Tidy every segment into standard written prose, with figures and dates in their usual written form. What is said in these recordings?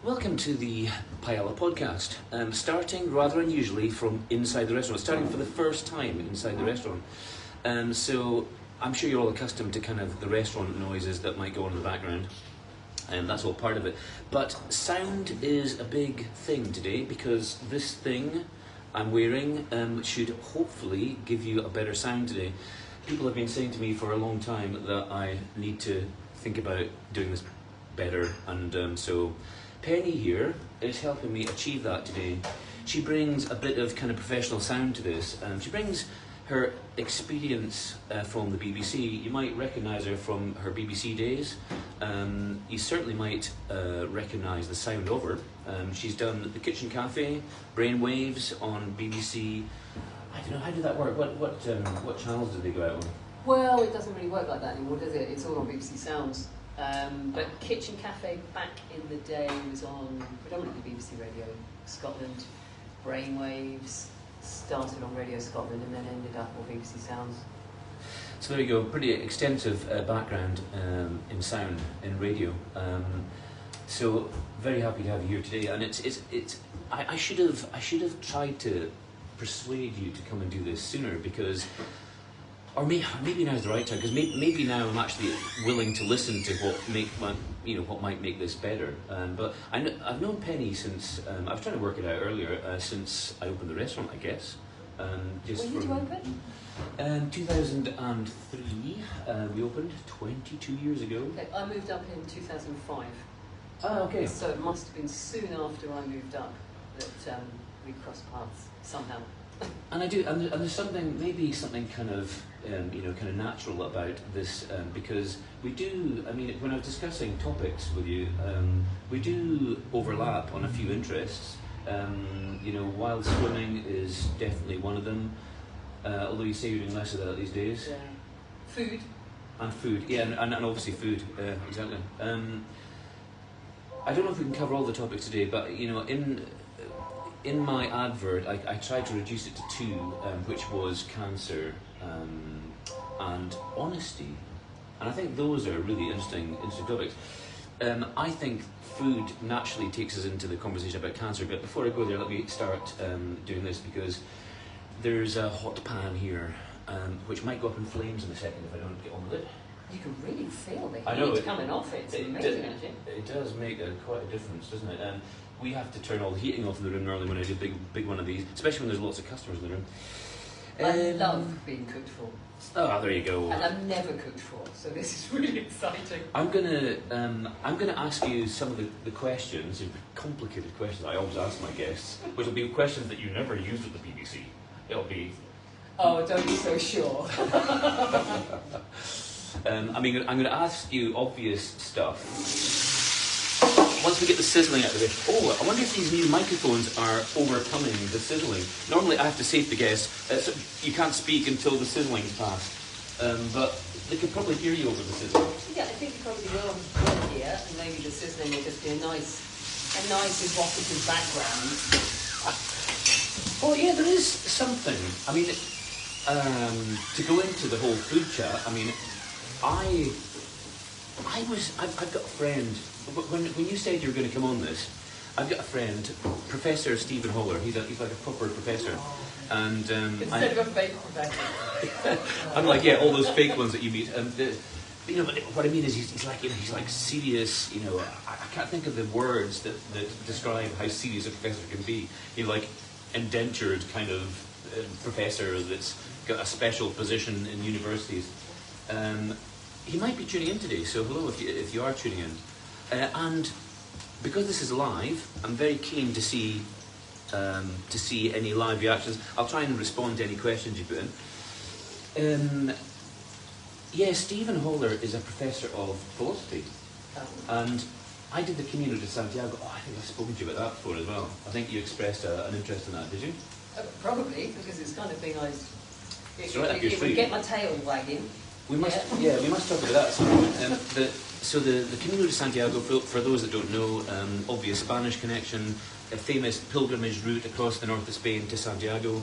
Welcome to the Paella podcast, starting rather unusually from inside the restaurant, starting for the first time inside the restaurant. So I'm sure you're all accustomed to kind of the restaurant noises that might go on in the background, and that's all part of it. But sound is a big thing today because this thing I'm wearing should hopefully give you a better sound today. People have been saying to me for a long time that I need to think about doing this better, and so Pennie here is helping me achieve that today. She brings a bit of kind of professional sound to this. She brings her experience from the BBC. You might recognise her from her BBC days. You certainly might recognise the sound of her. She's done The Kitchen Cafe, Brainwaves on BBC. I don't know, how did that work? What channels did they go out on? Well, it doesn't really work like that anymore, does it? It's all on BBC Sounds. But Kitchen Cafe back in the day was on predominantly BBC Radio Scotland. Brainwaves started on Radio Scotland and then ended up on BBC Sounds. So there you go, pretty extensive background in sound, in radio. So very happy to have you here today. And I should have tried to persuade you to come and do this sooner, because or maybe now's the right time, because maybe now I'm actually willing to listen to what might make this better. But I've known Pennie since I was trying to work it out earlier, since I opened the restaurant, I guess. When did you open? 2003. We opened 22 years ago. Okay, I moved up in 2005. Ah, okay. So it must have been soon after I moved up that we crossed paths somehow. And I do, and there's something kind of kind of natural about this, because we do. I mean, when I was discussing topics with you, we do overlap on a few interests. Wild swimming is definitely one of them. Although you say you're doing less of that these days. Yeah. Food. And food, yeah, and obviously food, exactly. I don't know if we can cover all the topics today, but in my advert, I tried to reduce it to two, which was cancer and honesty. And I think those are really interesting topics. I think food naturally takes us into the conversation about cancer, but before I go there, let me start doing this, because there's a hot pan here, which might go up in flames in a second if I don't get on with it. You can really feel the I know heat coming off it. It's amazing, actually. It does make quite a difference, doesn't it? We have to turn all the heating off in the room normally when I do a big one of these, especially when there's lots of customers in the room. I love being cooked for. Oh, there you go. And I'm never cooked for, so this is really exciting. I'm gonna ask you some of the questions, complicated questions I always ask my guests, which will be questions that you never used at the BBC. It'll be. Oh, don't be so sure. I'm going to ask you obvious stuff. Once we get the sizzling out of the way, I wonder if these new microphones are overcoming the sizzling. Normally I have to say to the guests, you can't speak until the sizzling's passed, but they can probably hear you over the sizzling. Yeah, I think you probably will here, and maybe the sizzling will just be a nice evocative background. Well, yeah, there is something. I mean, to go into the whole food chat, I mean, I've got a friend. When you said you were going to come on this, I've got a friend, Professor Stephen Holler. He's like a proper professor, and instead of a fake professor. I'm like, yeah, all those fake ones that you meet. But what I mean is he's like serious. I can't think of the words that describe how serious a professor can be. He's like indentured kind of professor that's got a special position in universities. He might be tuning in today, so hello if you are tuning in. And because this is live, I'm very keen to see any live reactions. I'll try and respond to any questions you put in. Stephen Holler is a professor of philosophy, and I did the Camino de Santiago. I think I've spoken to you about that before as well. I think you expressed an interest in that, did you? Probably, because it's kind of thing it would get my tail wagging. We must talk about that. So the Camino de Santiago, for those that don't know, obvious Spanish connection, a famous pilgrimage route across the north of Spain to Santiago.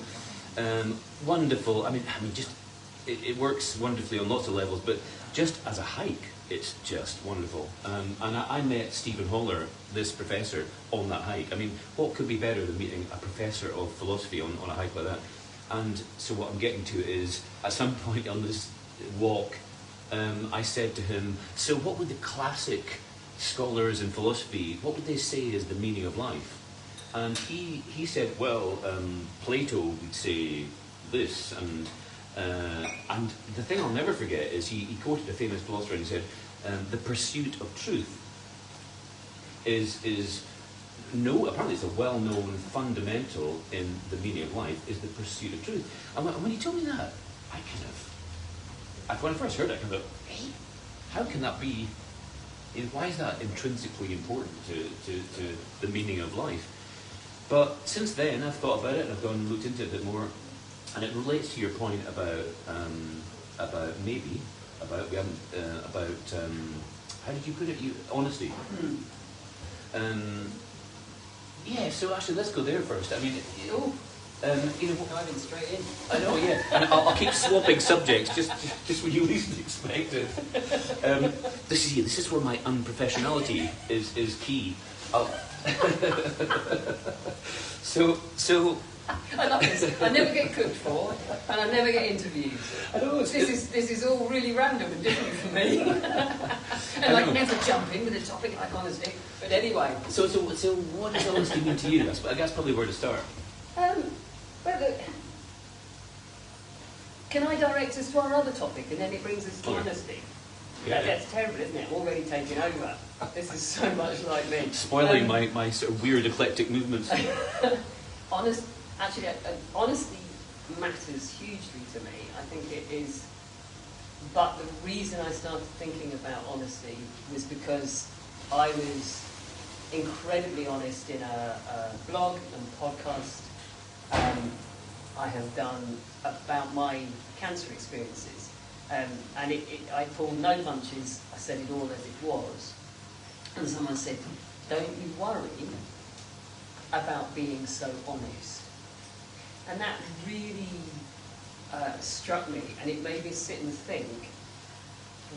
Wonderful. I mean, just it works wonderfully on lots of levels. But just as a hike, it's just wonderful. And I met Stephen Holler, this professor, on that hike. I mean, what could be better than meeting a professor of philosophy on a hike like that? And so what I'm getting to is, at some point on this walk, I said to him, so what would the classic scholars in philosophy, what would they say is the meaning of life? And he said, well, Plato would say this, and the thing I'll never forget is he quoted a famous philosopher and he said, the pursuit of truth is apparently it's a well-known fundamental in the meaning of life, is the pursuit of truth. And when he told me that, when I first heard it, I kind of thought, hey, how can that be? Why is that intrinsically important to the meaning of life? But since then, I've thought about it and I've gone and looked into it a bit more, and it relates to your point about how did you put it? Honesty. Yeah. So actually, let's go there first. I mean, diving straight in. I know, yeah. And I'll keep swapping subjects just when you least expect it. This is where my unprofessionality is key. So I love this. I never get cooked for, and I never get interviewed. I know this is all really random and different for me. And I never jump in with a topic like honesty. But anyway. So what does honesty mean to you? I guess probably where to start. Well, look, can I direct us to our other topic, and then it brings us to honesty? Yeah. That's terrible, isn't it? I'm already taking over. This is so much like me. Spoiling my sort of weird eclectic movements. Honesty matters hugely to me. I think it is. But the reason I started thinking about honesty was because I was incredibly honest in a blog and podcast I have done about my cancer experiences. And I pulled no punches, I said it all as it was. And someone said, don't you worry about being so honest. And that really struck me, and it made me sit and think,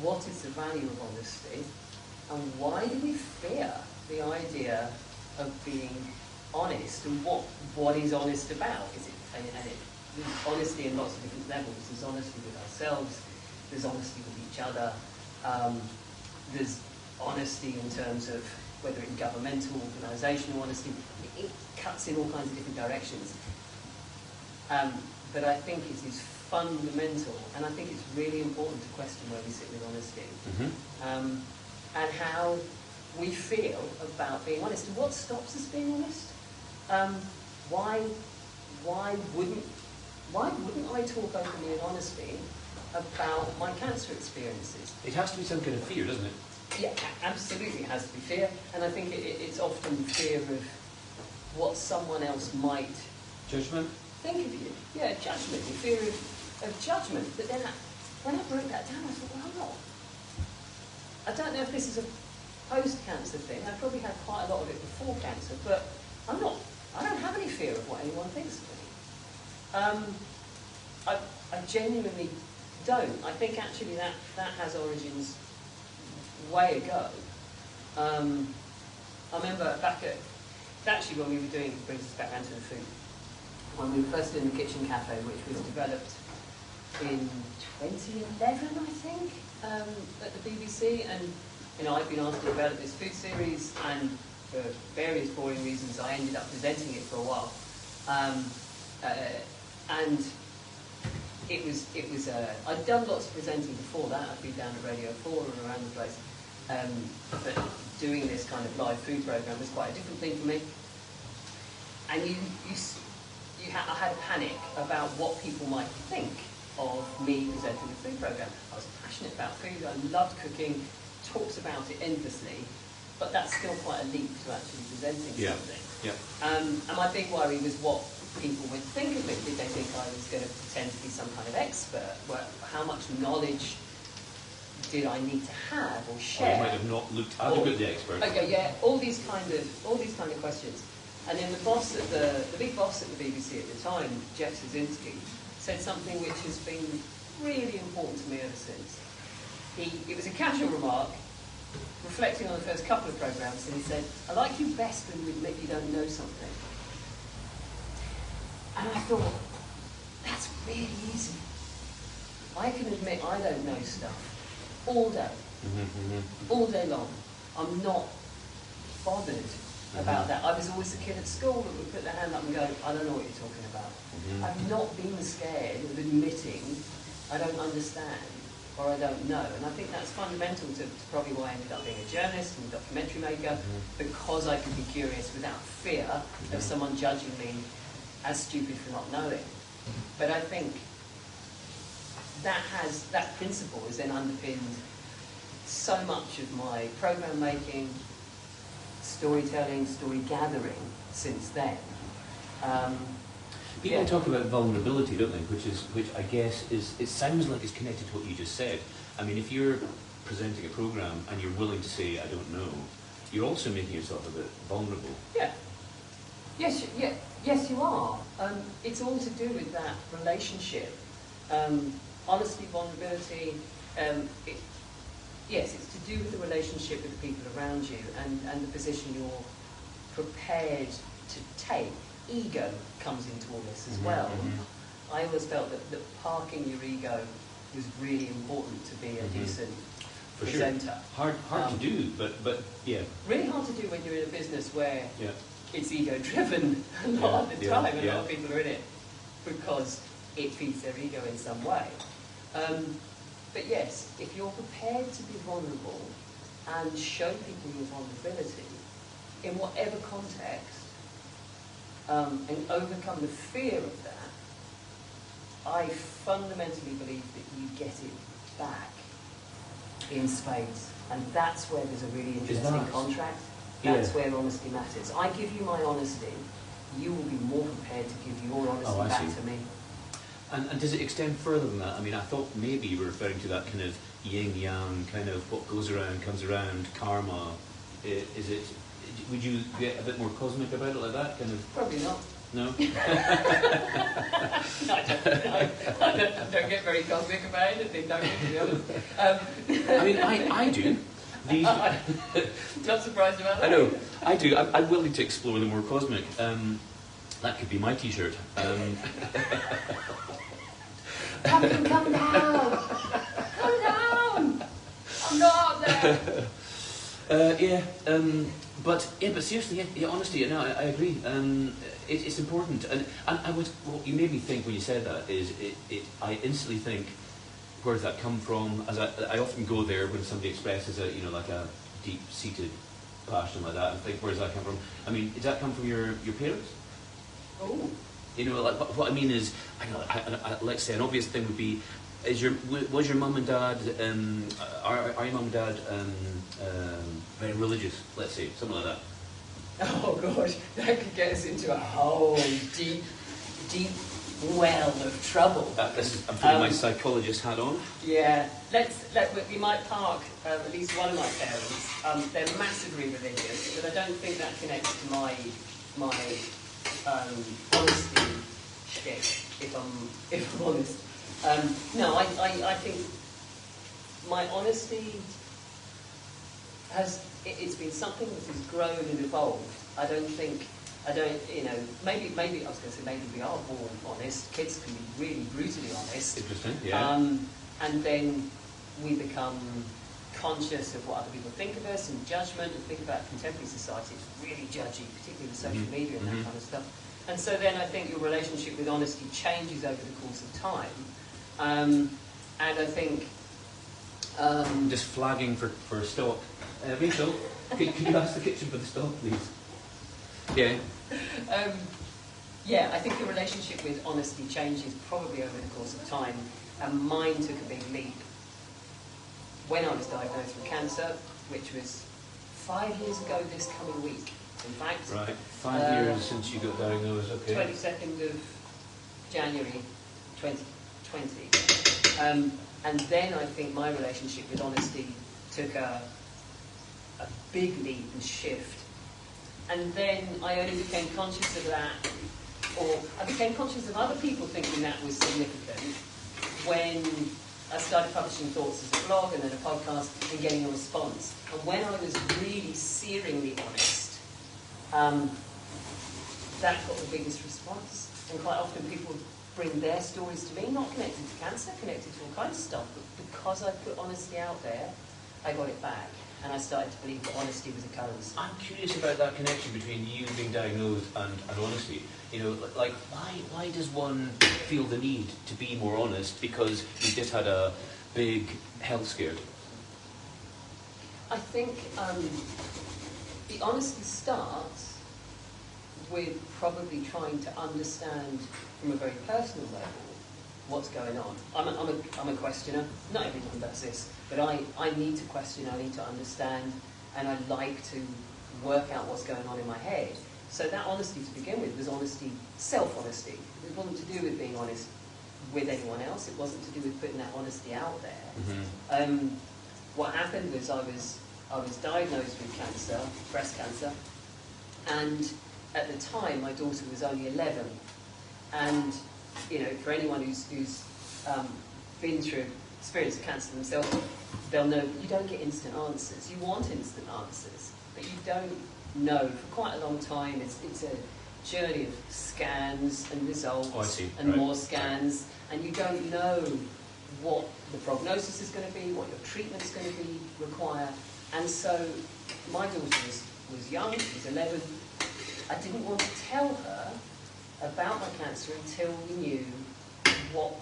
what is the value of honesty? And why do we fear the idea of being honest? And what is honest about? There's honesty in lots of different levels. There's honesty with ourselves, there's honesty with each other, there's honesty in terms of whether it's governmental, organisational honesty. It cuts in all kinds of different directions. But I think it is fundamental, and I think it's really important to question where we sit with honesty, and how we feel about being honest. And what stops us being honest? Why wouldn't I talk openly and honestly about my cancer experiences? It has to be some kind of fear, doesn't it? Yeah, absolutely, it has to be fear, and I think it's often fear of what someone else might judgment think of you. Yeah, judgment, the fear of judgment. But then when I broke that down, I thought, well, I don't know if this is a post-cancer thing. I probably had quite a lot of it before cancer, but I don't have any fear of what anyone thinks of me. I genuinely don't. I think actually that has origins way ago. I remember actually when we were doing, brings us back down to the food, when we were first in the kitchen cafe, which was developed in 2011, I think, at the BBC, and I've been asked to develop this food series, and for various boring reasons, I ended up presenting it for a while, and it was. I'd done lots of presenting before that. I'd been down at Radio 4 and around the place, but doing this kind of live food program was quite a different thing for me. And I had a panic about what people might think of me presenting the food program. I was passionate about food. I loved cooking. Talked about it endlessly, but that's still quite a leap to actually presenting something. Yeah. And my big worry was what people would think of me. Did they think I was going to pretend to be some kind of expert? How much knowledge did I need to have or share? Or you might have not looked adequately expert. Okay, yeah, all these kind of questions. And then the big boss at the BBC at the time, Jeff Szynski, said something which has been really important to me ever since. it was a casual remark, reflecting on the first couple of programmes, and he said, "I like you best when you admit you don't know something." And I thought, that's really easy. I can admit I don't know stuff all day, all day long. I'm not bothered about that. I was always a kid at school that would put their hand up and go, "I don't know what you're talking about." I've not been scared of admitting I don't understand or I don't know. And I think that's fundamental to probably why I ended up being a journalist and a documentary maker, because I could be curious without fear of someone judging me as stupid for not knowing. But I think that principle has then underpinned so much of my programme making, storytelling, story gathering since then. People talk about vulnerability, don't they? Which I guess it sounds like it's connected to what you just said. I mean, if you're presenting a programme and you're willing to say, "I don't know," you're also making yourself a bit vulnerable. Yeah. Yes, you are. It's all to do with that relationship. Honesty, vulnerability. Yes, it's to do with the relationship with the people around you and the position you're prepared to take. Ego comes into all this as well. I always felt that parking your ego was really important to be a decent presenter. Sure. Hard to do, but yeah. Really hard to do when you're in a business where it's ego-driven a lot of the time, and a lot of people are in it because it feeds their ego in some way. But yes, if you're prepared to be vulnerable and show people your vulnerability in whatever context, and overcome the fear of that, I fundamentally believe that you get it back in spades. And that's where there's a really interesting contract. That's where honesty matters. I give you my honesty, you will be more prepared to give your honesty back to me. And does it extend further than that? I mean, I thought maybe you were referring to that kind of yin-yang, kind of what goes around comes around, karma. Is it? Would you get a bit more cosmic about it like that? Kind of? Probably not. No? No, I don't get very cosmic about anything, don't you, to be honest. I mean, I do. Not surprised about that. I know, I do. I'm willing to explore the more cosmic. That could be my t-shirt. Duncan, come down! Come down! I'm not there! But seriously, honesty. No, I agree. It's important, and what you made me think when you said that is I instantly think, where does that come from? As I often go there when somebody expresses like a deep-seated passion like that, and think, where does that come from? I mean, does that come from your parents? Oh. Like what I mean is, let's say an obvious thing would be, was your mum and dad, are your mum and dad very religious, let's say, something like that? Oh gosh, that could get us into a whole deep well of trouble. I'm putting my psychologist hat on. Yeah, we might park at least one of my parents. They're massively religious, but I don't think that connects to my honesty shtick, if I'm honest. No, I think my honesty it's been something that has grown and evolved. Maybe I was going to say maybe we are born honest. Kids can be really brutally honest. Interesting, yeah. And then we become conscious of what other people think of us and judgment, and think about contemporary society. It's really judgy, particularly with social media and that kind of stuff. And so then I think your relationship with honesty changes over the course of time. And I think... Just flagging for stock. Rachel, could you ask the kitchen for the stock, please? Yeah. I think your relationship with honesty changes probably over the course of time. And mine took a big leap when I was diagnosed with cancer, which was 5 years ago this coming week, in fact. Right, 5 years since you got diagnosed, okay. 22nd of January 2020. And then I think my relationship with honesty took a big leap and shift. And then I only became conscious of that, or I became conscious of other people thinking that was significant when I started publishing thoughts as a blog and then a podcast and getting a response. And when I was really searingly honest, that got the biggest response. And quite often people bring their stories to me, not connected to cancer, connected to all kinds of stuff, but because I put honesty out there, I got it back. And I started to believe that honesty was a currency. I'm curious about that connection between you being diagnosed and honesty. You know, like, why does one feel the need to be more honest because you've just had a big health scare? I think the honesty starts with probably trying to understand from a very personal level what's going on. I'm a questioner. Not everyone does this, but I need to question, I need to understand, and I like to work out what's going on in my head. So that honesty to begin with was honesty, self-honesty. It wasn't to do with being honest with anyone else. It wasn't to do with putting that honesty out there. Mm-hmm. What happened was I was diagnosed with cancer, breast cancer, and at the time my daughter was only 11. And you know, for anyone who's been through experience of cancer themselves, they'll know you don't get instant answers. You want instant answers, but you don't know for quite a long time. It's a journey of scans and results and more scans, and you don't know what the prognosis is going to be, what your treatment's going to be require. And so my daughter was young, she was 11. I didn't want to tell her about my cancer until we knew what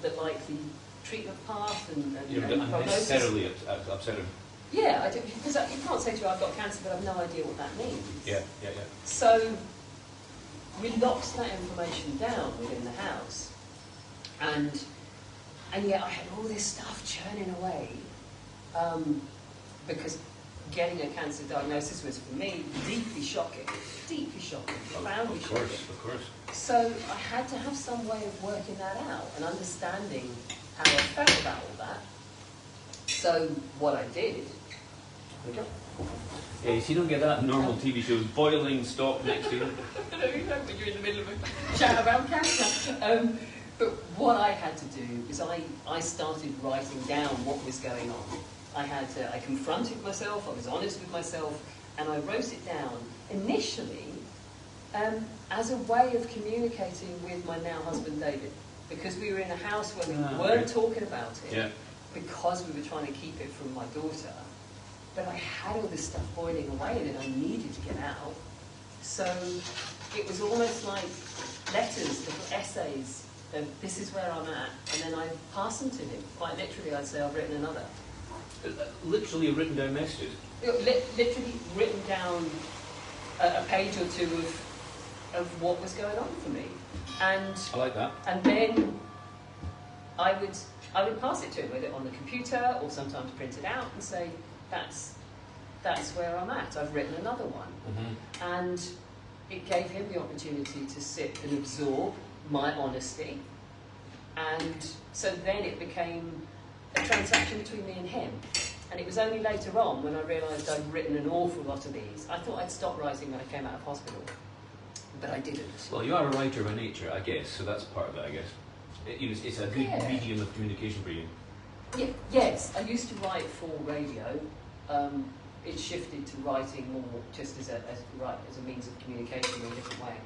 the likely treatment path and prognosis. Unnecessarily upset him. Yeah, I do, because you can't say to her, I've got cancer, but I've no idea what that means. Yeah. So we locked that information down within the house, and yet I had all this stuff churning away, because getting a cancer diagnosis was, for me, deeply shocking, profoundly shocking. Of course. So I had to have some way of working that out and understanding how I felt about all that. So what I did... Yeah, you see, you don't get that in normal TV shows. Boiling stock next to you. No, you don't, but you're in the middle of a chat about cancer. But what I had to do is I started writing down what was going on. I confronted myself, I was honest with myself, and I wrote it down initially as a way of communicating with my now husband David, because we were in a house where we weren't talking about it, because we were trying to keep it from my daughter. But I had all this stuff boiling away that I needed to get out. So it was almost like letters, little essays of this is where I'm at, and then I'd pass them to him. Quite literally, I'd say I've written another. Literally a written down messages? Literally written down a page or two of what was going on for me. And I like that. And then I would pass it to him, whether on the computer or sometimes print it out and say, that's where I'm at. I've written another one. Mm-hmm. And it gave him the opportunity to sit and absorb my honesty. And so then it became a transaction between me and him. And it was only later on when I realised I'd written an awful lot of these. I thought I'd stop writing when I came out of hospital, but I didn't. Well, you are a writer by nature, I guess, so that's part of it, I guess. It's a good medium of communication for you. Yeah, yes, I used to write for radio. It shifted to writing more just as a means of communication in a different way.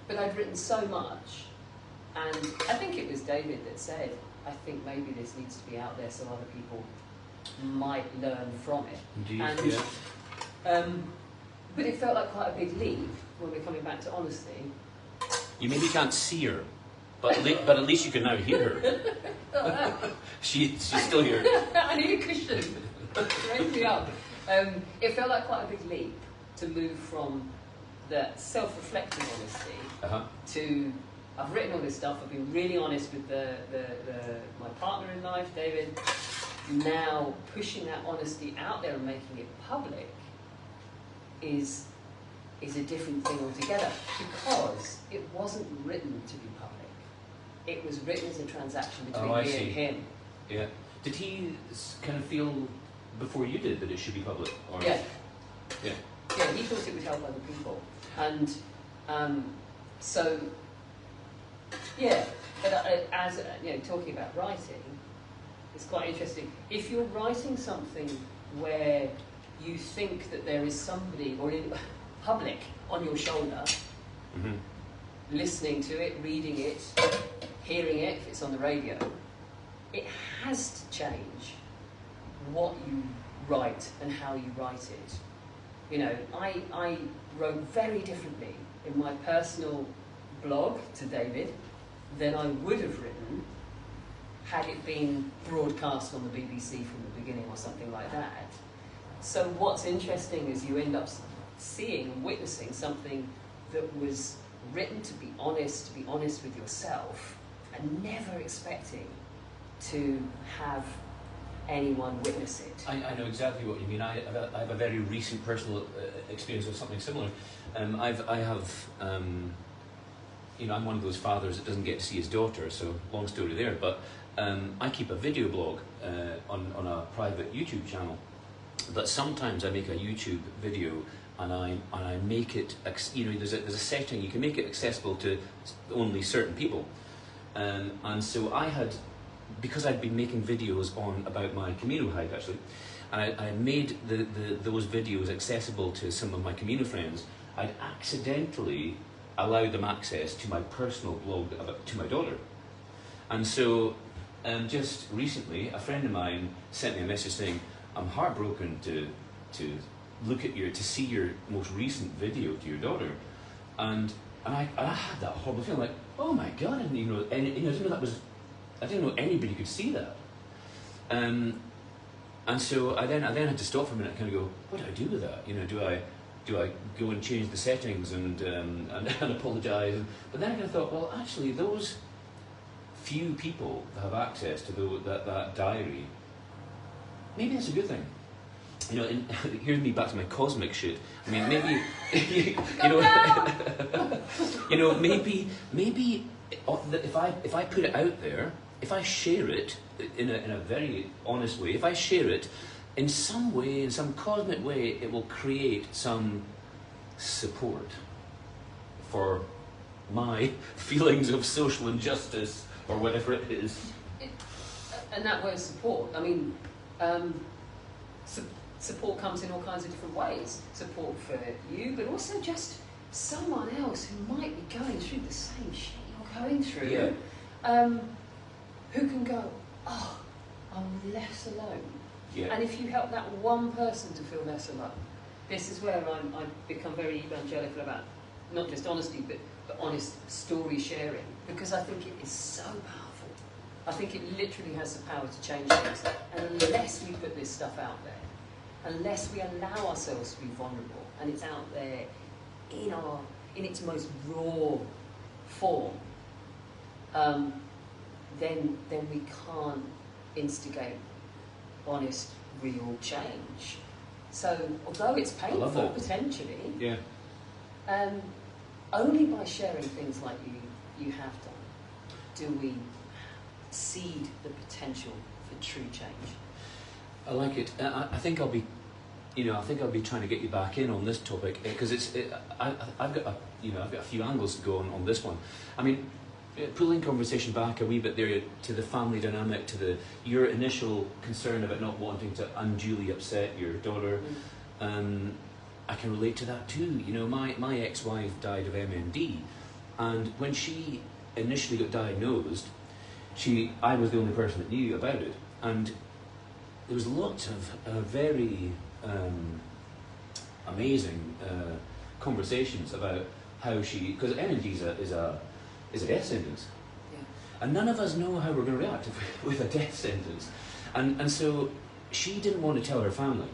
But I'd written so much, and I think it was David that said, I think maybe this needs to be out there so other people might learn from it. Indeed, and, but it felt like quite a big leap when we're coming back to honesty. You maybe can't see her, but at least you can now hear her. She's still here. I need a cushion. Raise me up. It felt like quite a big leap to move from the self-reflective honesty to I've written all this stuff. I've been really honest with my partner in life, David. Now pushing that honesty out there and making it public is a different thing altogether, because it wasn't written to be public. It was written as a transaction between me and him. Yeah. Did he kind of feel before you did that it should be public? Or? Yeah. Yeah. Yeah, he thought it would help other people. And so, yeah, But as you know, talking about writing, it's quite interesting. If you're writing something where you think that there is somebody or in public on your shoulder, listening to it, reading it, hearing it, if it's on the radio, it has to change what you write and how you write it. You know, I wrote very differently in my personal blog to David than I would have written had it been broadcast on the BBC from the beginning or something like that. So what's interesting is you end up seeing and witnessing something that was written to be honest with yourself, and never expecting to have anyone witness it. I know exactly what you mean. I have a very recent personal experience of something similar. I have, you know, I'm one of those fathers that doesn't get to see his daughter, so long story there, but I keep a video blog on a private YouTube channel. But sometimes I make a YouTube video and I make it, you know, there's a setting, you can make it accessible to only certain people. And so I had, because I'd been making videos about my Camino hike actually, and I made those videos accessible to some of my Camino friends, I'd accidentally allowed them access to my personal blog to my daughter. And so just recently, a friend of mine sent me a message saying, I'm heartbroken to see your most recent video to your daughter, and I had that horrible feeling like, oh my God, I didn't know I didn't know anybody could see that, and so I then had to stop for a minute and kind of go, what do I do with that? You know, do I go and change the settings and apologise? But then I kind of thought, well, actually, those few people that have access to that diary, maybe that's a good thing. You know, here's me back to my cosmic shit. I mean, maybe, you know, maybe if I put it out there, if I share it in a very honest way, if I share it in some way, in some cosmic way, it will create some support for my feelings of social injustice or whatever it is. And that word support, I mean, support comes in all kinds of different ways. Support for you, but also just someone else who might be going through the same shit you're going through. Yeah. Who can go, oh, I'm less alone. Yeah. And if you help that one person to feel less alone, this is where I've become very evangelical about not just honesty, but honest story sharing, because I think it is so powerful. I think it literally has the power to change things. And unless we put this stuff out there, unless we allow ourselves to be vulnerable, and it's out there in its most raw form, then we can't instigate honest, real change. So, although it's painful potentially, yeah, only by sharing things like you have done do we seed the potential for true change. I like it. I think I'll be trying to get you back in on this topic because I've got a few angles to go on this one. I mean, pulling conversation back a wee bit there to the family dynamic, to your initial concern about not wanting to unduly upset your daughter. I can relate to that too. You know, my ex-wife died of MND, and when she initially got diagnosed, I was the only person that knew about it, and there was lots of very amazing conversations about how because MND is a death sentence, and none of us know how we're going to react with a death sentence, and so she didn't want to tell her family,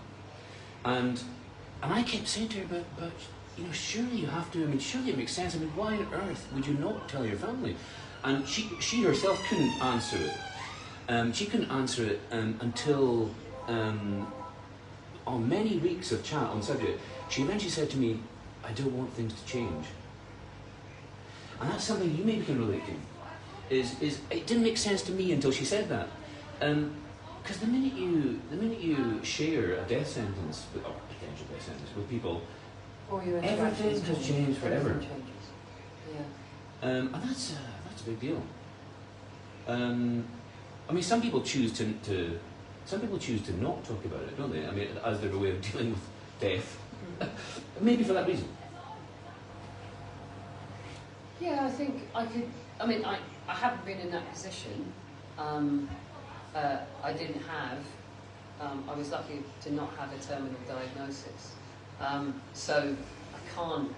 and I kept saying to her, but you know, surely you have to. I mean, surely it makes sense. I mean, why on earth would you not tell your family? And she herself couldn't answer it. She couldn't answer it until on many weeks of chat on the subject, she eventually said to me, "I don't want things to change." And that's something you maybe can relate to. Is it didn't make sense to me until she said that. Because the minute you share a death sentence or potential death sentence with people, everything has changed forever. Everything changes. Yeah. And that's a big deal. I mean, some people choose to some people choose to not talk about it, don't they? I mean, as their way of dealing with death. Maybe for that reason. Yeah, I think I could. I mean, I haven't been in that position. I didn't have. I was lucky to not have a terminal diagnosis. So I can't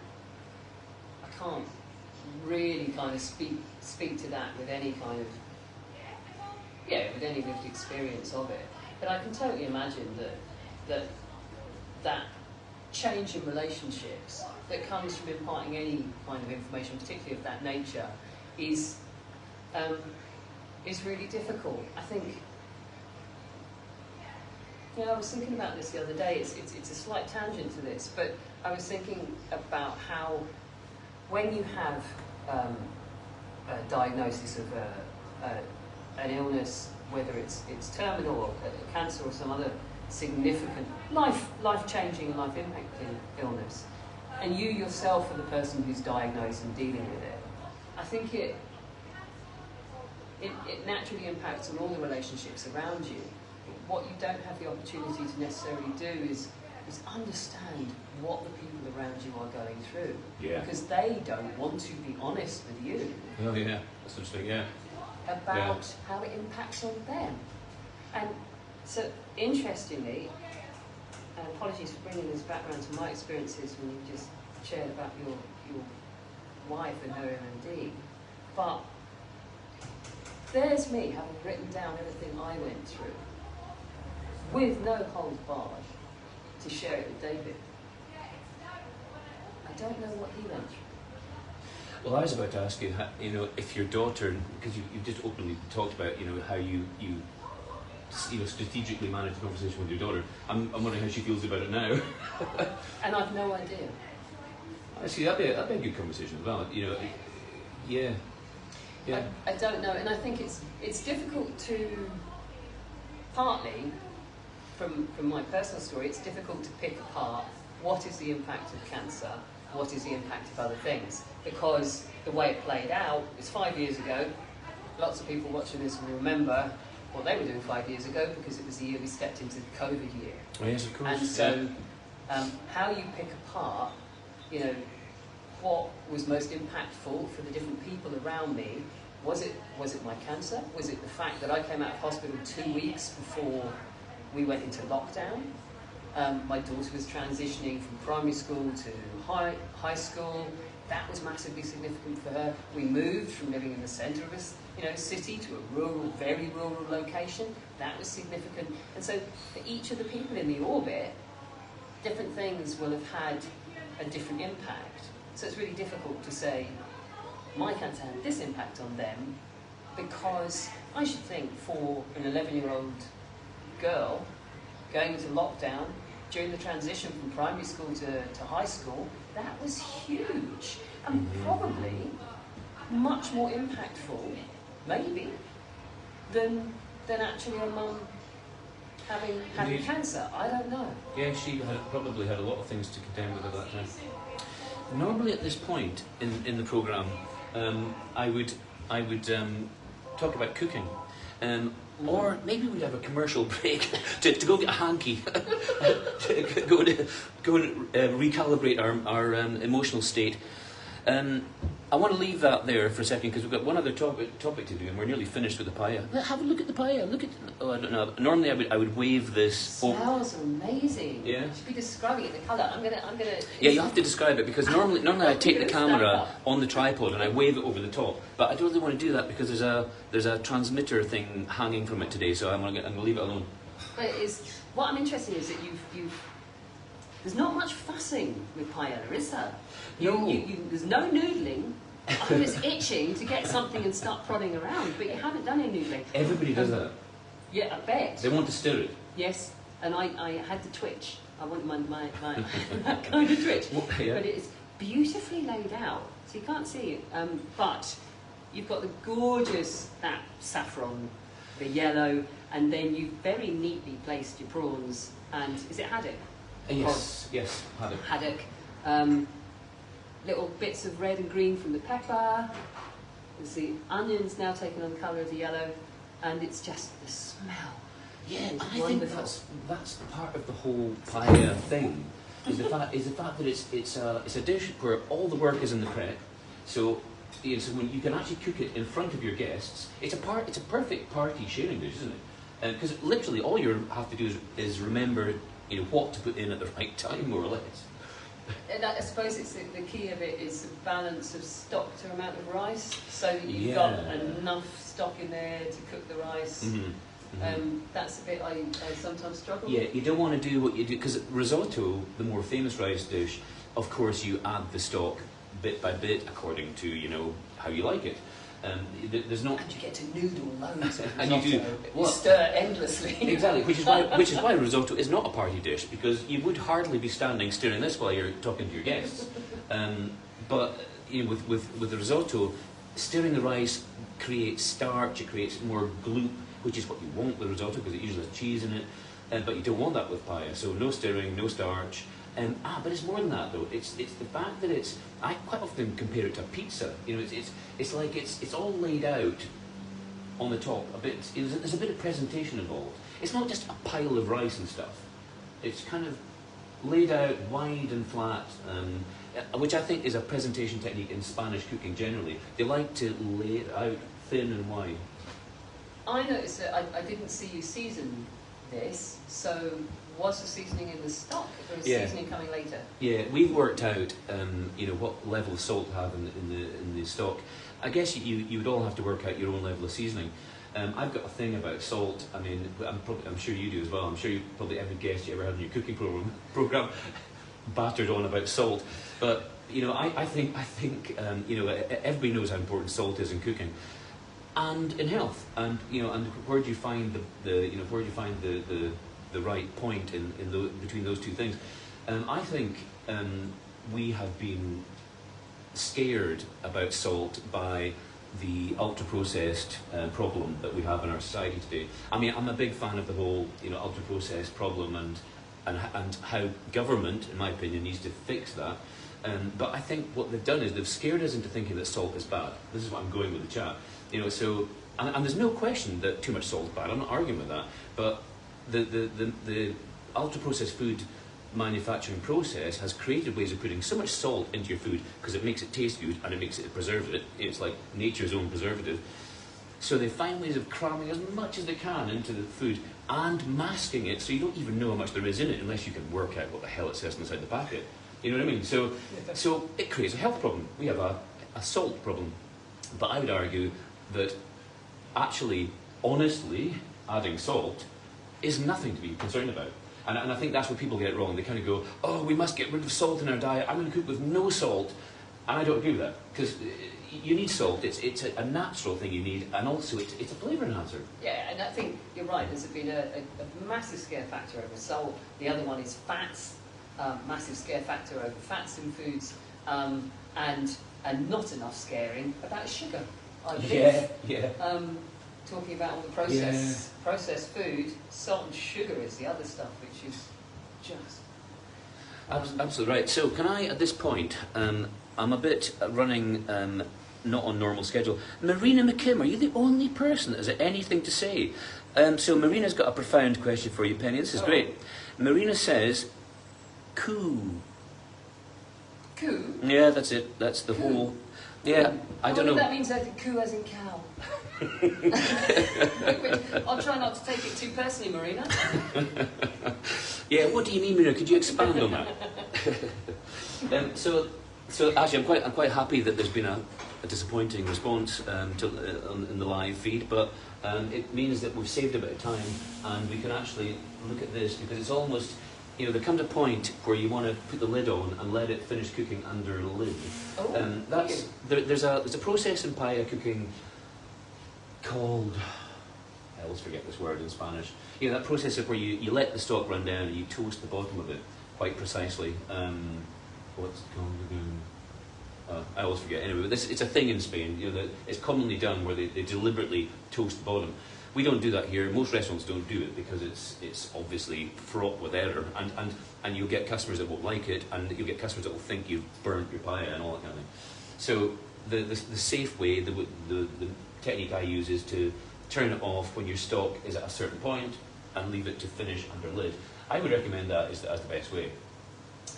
really kind of speak to that with any kind of with any lived experience of it. But I can totally imagine that change in relationships that comes from imparting any kind of information, particularly of that nature, is really difficult. I think. I was thinking about this the other day. It's a slight tangent to this, but I was thinking about how when you have a diagnosis of an illness, whether it's terminal or cancer or some other significant life-changing, life-impacting illness, and you yourself are the person who's diagnosed and dealing with it, I think it naturally impacts on all the relationships around you. What you don't have the opportunity to necessarily do is understand what the people around you are going through. Yeah. Because they don't want to be honest with you. Oh yeah, that's interesting, yeah. About how it impacts on them. And so, interestingly, and apologies for bringing this background to my experiences when you just shared about your wife and her MD, but there's me having written down everything I went through, with no holds barred, to share it with David. I don't know what he went through. Well, I was about to ask you, if your daughter, because you've just openly talked about, how you strategically manage the conversation with your daughter. I'm wondering how she feels about it now. And I've no idea. Actually, that'd be a good conversation as well. Yeah. I don't know, and I think it's difficult to, partly, from my personal story, it's difficult to pick apart what is the impact of cancer, what is the impact of other things, because the way it played out was 5 years ago. Lots of people watching this will remember what they were doing 5 years ago, because it was the year we stepped into the COVID year. Oh, yes, of course. And so, how you pick apart, what was most impactful for the different people around me? Was it my cancer? Was it the fact that I came out of hospital 2 weeks before we went into lockdown? My daughter was transitioning from primary school to high school. That was massively significant for her. We moved from living in the centre of a city to a very rural location. That was significant. And so for each of the people in the orbit, different things will have had a different impact. So it's really difficult to say, my cancer had this impact on them, because I should think for an 11-year-old girl going into lockdown during the transition from primary school to high school, that was huge, and probably much more impactful, maybe, than actually a mum having cancer. I don't know. Yeah, she probably had a lot of things to contend with at that time. Normally at this point in the programme, I would talk about cooking. Or maybe we'd have a commercial break to go get a hanky, to go and recalibrate our emotional state. I want to leave that there for a second, because we've got one other topic to do, and we're nearly finished with the paella. Have a look at the paella. I don't know. Normally, I would wave this. It smells amazing. Yeah. You should be describing it. The colour. I'm gonna. Yeah, you have to describe it, because normally I take the camera on the tripod and I wave it over the top. But I don't really want to do that, because there's a transmitter thing hanging from it today, so I'm gonna leave it alone. But what I'm interested in is that you've. There's not much fussing with paella, is there? No. There's no noodling. I was itching to get something and start prodding around, but you haven't done any noodling. Everybody does that. Yeah, I bet. They want to stir it. Yes, and I had to twitch. I want my that kind of twitch. Well, yeah. But it's beautifully laid out, so you can't see it. But you've got the gorgeous, that saffron, the yellow, and then you've very neatly placed your prawns. And is it haddock? Yes, haddock. Haddock. Little bits of red and green from the pepper. the onions now taking on the colour of the yellow, and it's just the smell. Yeah, It's I think wonderful. that's part of the whole paella thing. Is the fact that it's a dish where all the work is in the prep. So, so when you can actually cook it in front of your guests, it's a perfect party sharing dish, isn't it? Because literally all you have to do is remember what to put in at the right time, more or less. And I suppose it's the key of it is the balance of stock to amount of rice, so that you've Yeah. got enough stock in there to cook the rice. Mm-hmm. That's a bit I sometimes struggle Yeah, with. you don't want to do what you do, because risotto, the more famous rice dish, of course you add the stock bit by bit according to how you like it. There's not. And you get to noodle loads of And you do- risotto. You well- stir endlessly. Exactly, which is why risotto is not a party dish, because you would hardly be standing stirring this while you're talking to your guests. But with the risotto, stirring the rice creates starch, it creates more gloop, which is what you want with risotto because it usually has cheese in it. But you don't want that with paella, so no stirring, no starch. But it's more than that though. It's the fact that I quite often compare it to a pizza. It's like it's all laid out on the top a bit. There's a bit of presentation involved. It's not just a pile of rice and stuff. It's kind of laid out wide and flat, which I think is a presentation technique in Spanish cooking generally. They like to lay it out thin and wide. I noticed that I didn't see you season this, so was the seasoning in the stock, or is seasoning coming later? Yeah, we've worked out, what level of salt to have in the stock. I guess you would all have to work out your own level of seasoning. I've got a thing about salt. I mean, I'm sure you do as well. I'm sure probably every guest you ever had in your cooking program battered on about salt. But I think everybody knows how important salt is in cooking and in health. And and where do you find the right point between those two things? I think we have been scared about salt by the ultra-processed problem that we have in our society today. I mean, I'm a big fan of the whole ultra-processed problem and how government, in my opinion, needs to fix that. But I think what they've done is they've scared us into thinking that salt is bad. This is what I'm going with the chat. So and there's no question that too much salt is bad. I'm not arguing with that. But the ultra-processed food manufacturing process has created ways of putting so much salt into your food because it makes it taste good and it makes it a preservative. It's like nature's own preservative. So they find ways of cramming as much as they can into the food and masking it so you don't even know how much there is in it unless you can work out what the hell it says inside the packet. You know what I mean? So it creates a health problem. We have a salt problem. But I would argue that actually, honestly, adding salt is nothing to be concerned about. And I think that's where people get it wrong. They kind of go, oh, we must get rid of salt in our diet. I'm going to cook with no salt. And I don't agree with that. Because you need salt. It's a natural thing you need. And also, it's a flavour enhancer. Yeah, and I think you're right. There's been a massive scare factor over salt. The other one is fats. Massive scare factor over fats in foods. And not enough scaring about sugar, I believe. Yeah. Talking about all the processed food, salt and sugar is the other stuff, which is just... Absolutely right. So can I, at this point, I'm a bit running not on normal schedule. Marina McKim, are you the only person that has anything to say? So Marina's got a profound question for you, Penny. This is great. Marina says, coo. Coo? Yeah, that's it. That's the whole... Yeah, I don't know. That means that coo as in cow. I'll try not to take it too personally, Marina. Yeah, what do you mean, Marina? Could you expand on that? So actually, I'm quite happy that there's been a disappointing response in the live feed, but it means that we've saved a bit of time and we can actually look at this because it's almost... there comes a point where you want to put the lid on and let it finish cooking under the lid. There's a process in paella cooking called, I always forget this word in Spanish. That process of where you let the stock run down and you toast the bottom of it quite precisely. What's it called again? I always forget. Anyway, but it's a thing in Spain. That it's commonly done where they deliberately toast the bottom. We don't do that here. Most restaurants don't do it because it's obviously fraught with error, and you'll get customers that won't like it, and you'll get customers that will think you've burnt your paella and all that kind of thing. So the safe way, the technique I use is to turn it off when your stock is at a certain point and leave it to finish under lid. I would recommend that as the best way.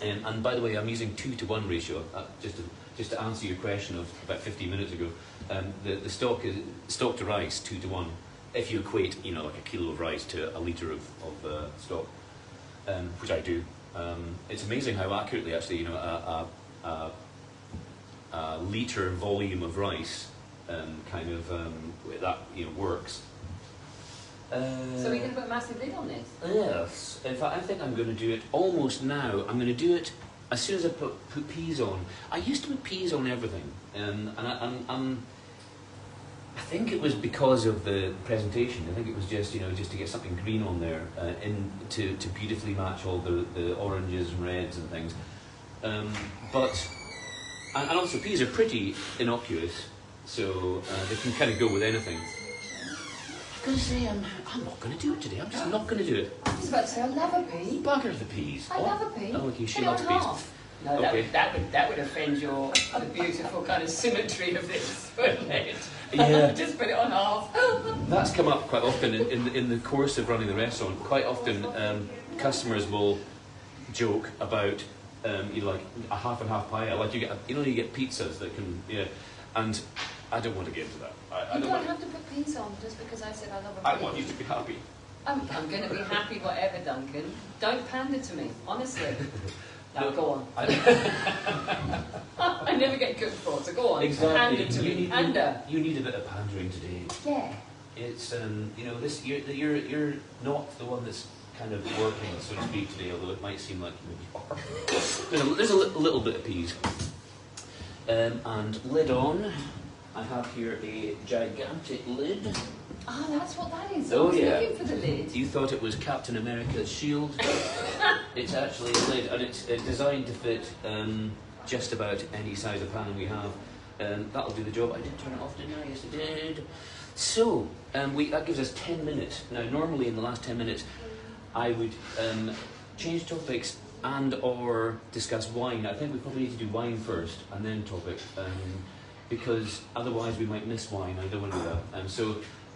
And by the way, I'm using 2-to-1 ratio, just to answer your question of about 15 minutes ago. The stock to rice, 2-to-1. If you equate, like a kilo of rice to a litre of stock, which I do, it's amazing how accurately actually, a litre volume of rice that works. So we're going to put a massive lid on this? Yes. In fact, I think I'm going to do it almost now. I'm going to do it as soon as I put peas on. I used to put peas on everything, and I think it was because of the presentation. I think it was just to get something green on there, to beautifully match all the oranges and reds and things. But also peas are pretty innocuous, so they can kind of go with anything. I'm going to say I'm not going to do it today. I'm just not going to do it. I was about to say I love a pea. Bugger the peas. I love a pea. Oh, okay, she Put it loves on peas. half. No, Okay. that would offend the beautiful kind of symmetry of this, wouldn't it? Yeah. Just put it on half. That's come up quite often in the course of running the restaurant. Quite often, customers will joke about like a half and half pie. Like you get pizzas that can and I don't want to get into that. You don't have to put peas on just because I said I love a pea. I want you to be happy. I'm going to be happy whatever, Duncan. Don't pander to me, honestly. Now Look, go on. I never get good for, so go on. Exactly. Pander to me. Pander. You need a bit of pandering today. Yeah. It's this you're not the one that's kind of working, so to speak, today. Although it might seem like you are. There's a little bit of peas. And lid on. I have here a gigantic lid. Oh, that's what that is. Oh, I was yeah. looking for the lid. You thought it was Captain America's shield. It's actually a lid, and it's designed to fit just about any size of pan we have. That'll do the job. I did turn it off, didn't I? Yes, I did. So, that gives us 10 minutes. Now, normally in the last 10 minutes, I would change topics and or discuss wine. I think we probably need to do wine first and then topic, because otherwise we might miss wine. I don't want to do that.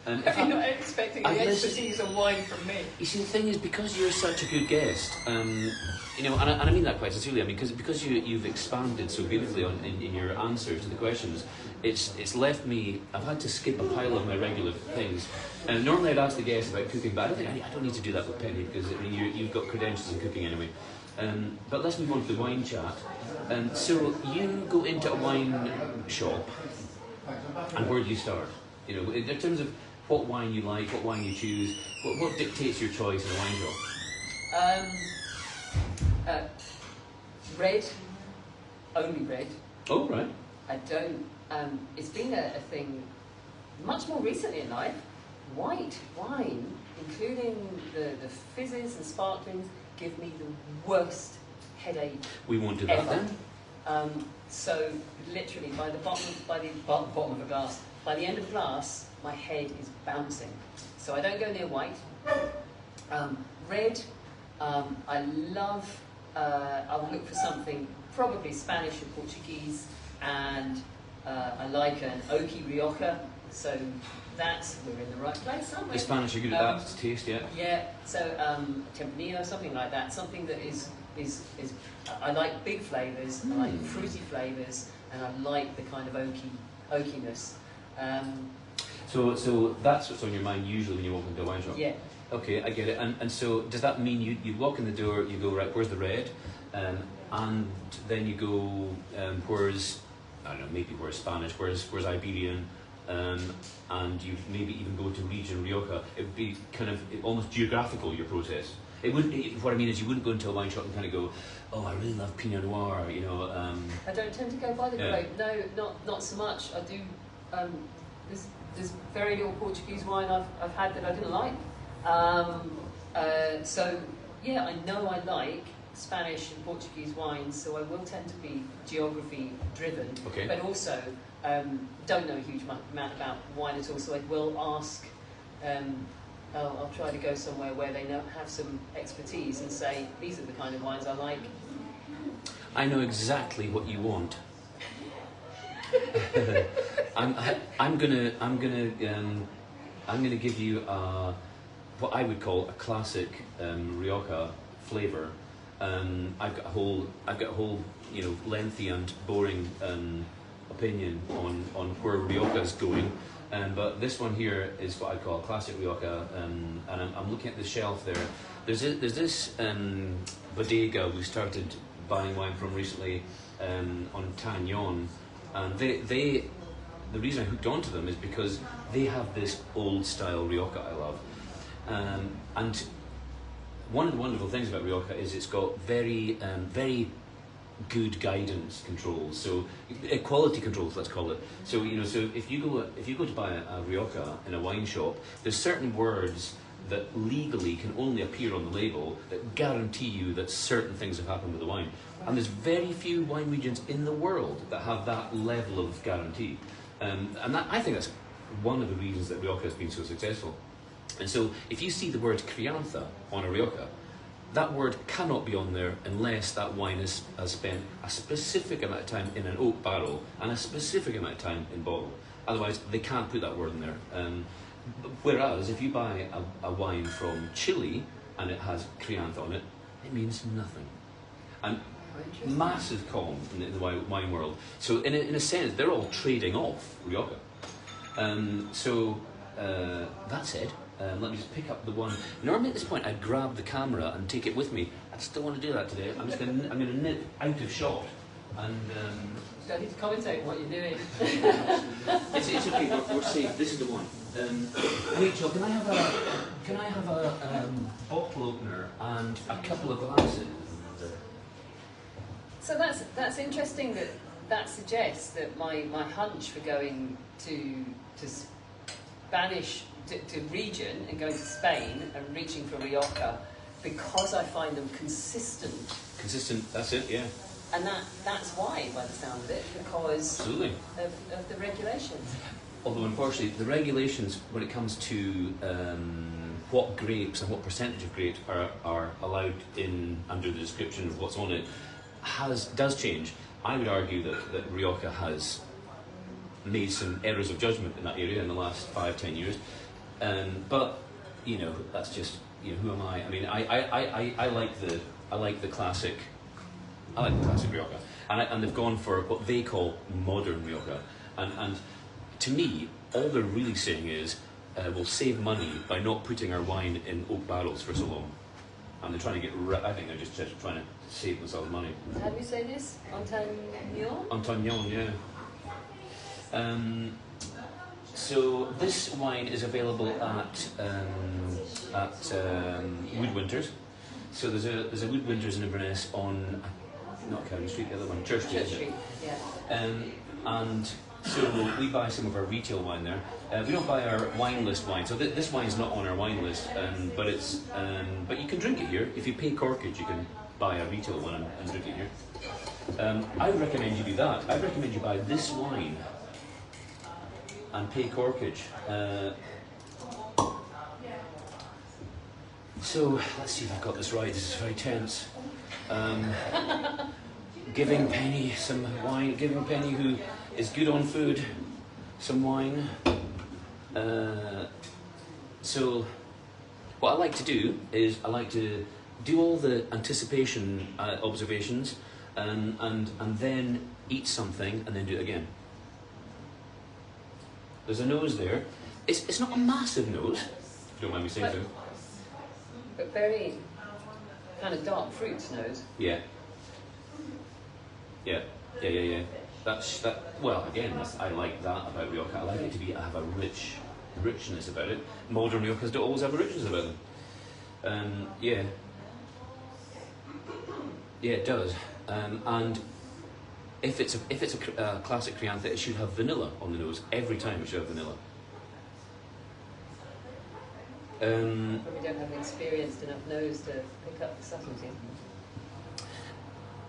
You're not expecting the expertise on wine from me. You see, the thing is, because you're such a good guest, and I mean that quite sincerely. I mean, because you've expanded so beautifully in your answers to the questions, it's left me. I've had to skip a pile of my regular things. And normally I'd ask the guests about cooking, but I don't need to do that with Pennie because you've got credentials in cooking anyway. But let's move on to the wine chat. So you go into a wine shop, and where do you start? In terms of what wine you like, what wine you choose, what dictates your choice in a wine shop? Red, only red. Oh, right. I don't. It's been a thing much more recently in life. White wine, including the fizzes and sparklings, give me the worst headache. We won't do that ever. then. So literally, by the bottom of a glass, by the end of the glass, my head is bouncing. So I don't go near white. Red, I love. I'll look for something probably Spanish or Portuguese, and I like an oaky Rioja. So we're in the right place, aren't we? The Spanish are good at that to taste, yeah. Yeah. So Tempranillo, something like that. Something that is. I like big flavours. I like fruity flavours, and I like the kind of oakiness. So that's what's on your mind usually when you walk into a wine shop? Yeah. Okay, I get it. And so does that mean you walk in the door, you go, right, where's the red? And then you go, where's, I don't know, maybe where's Spanish, where's Iberian, and you maybe even go to region Rioja. It would be kind of almost geographical, your process. What I mean is you wouldn't go into a wine shop and kind of go, oh, I really love Pinot Noir, I don't tend to go by the grape. No, not so much. I do. There's very little Portuguese wine I've had that I didn't like. So yeah, I know I like Spanish and Portuguese wines, so I will tend to be geography driven. Okay. But also don't know a huge amount about wine at all. So I will ask. I'll try to go somewhere where they have some expertise and say, these are the kind of wines I like. I know exactly what you want. I'm gonna give you what I would call a classic Rioja flavour. I've got a whole lengthy and boring opinion on where Rioja is going. But this one here is what I call a classic Rioja, and I'm looking at the shelf there. There's this bodega we started buying wine from recently on Tagnon, and the reason I hooked onto them is because they have this old style Rioja I love, and one of the wonderful things about Rioja is it's got very good guidance controls, so quality controls, let's call it. So so if you go to buy a Rioja in a wine shop, there's certain words that legally can only appear on the label that guarantee you that certain things have happened with the wine. And there's very few wine regions in the world that have that level of guarantee. And I think that's one of the reasons that Rioja has been so successful. And so if you see the word crianza on a Rioja, that word cannot be on there unless that wine has spent a specific amount of time in an oak barrel and a specific amount of time in bottle. Otherwise, they can't put that word in there. Whereas, if you buy a wine from Chile and it has crianza on it, it means nothing. And massive con in the wine world. So, in a sense, they're all trading off Rioja. That said, let me just pick up the one. Normally at this point I'd grab the camera and take it with me. I just don't want to do that today. I'm going to nip out of shot and. You don't need to commentate on what you're doing. It's okay. We're safe. This is the one. Rachel, can I have a bottle opener and a couple of glasses? So that's interesting that suggests that my hunch for going to Spanish to region and going to Spain and reaching for Rioja, because I find them consistent. Consistent, that's it, yeah. And that's why, by the sound of it, because Absolutely. Of the regulations. Although unfortunately the regulations when it comes to what grapes and what percentage of grapes are allowed in under the description of what's on it does change. I would argue that Rioja has made some errors of judgment in that area in the last 5-10 years. But that's just who am I? I mean, I like the classic. I like the classic Rioja, and they've gone for what they call modern Rioja, and to me, all they're really saying is we'll save money by not putting our wine in oak barrels for so long, and they're trying to I think they're just trying to save themselves money. How do you say this? Antagnon? Antagnon, yeah. So this wine is available at Woodwinters. So there's a Woodwinters in Inverness on not Cowan Street, the other one, Church Street. Church Street, yeah. And so we buy some of our retail wine there. We don't buy our wine list wine. So this wine's not on our wine list, but it's but you can drink it here. If you pay corkage, you can buy a retail one and drink it here. I would recommend you do that. I recommend you buy this wine and pay corkage. So let's see if I've got this right. This is very tense. Giving Pennie some wine. Giving Pennie, who is good on food, some wine. So what I like to do is I like to do all the anticipation observations and then eat something and then do it again. There's a nose there. It's not a massive nose, if you don't mind me saying so. But very kind of dark fruits nose. Yeah. Well, again, I like that about Rioja. I like it to have a richness about it. Modern Riojas don't always have a richness about them. Yeah, it does. And if it's a classic Crianza, it should have vanilla on the nose every time. It should have vanilla. Probably don't have an experienced enough nose to pick up the subtlety.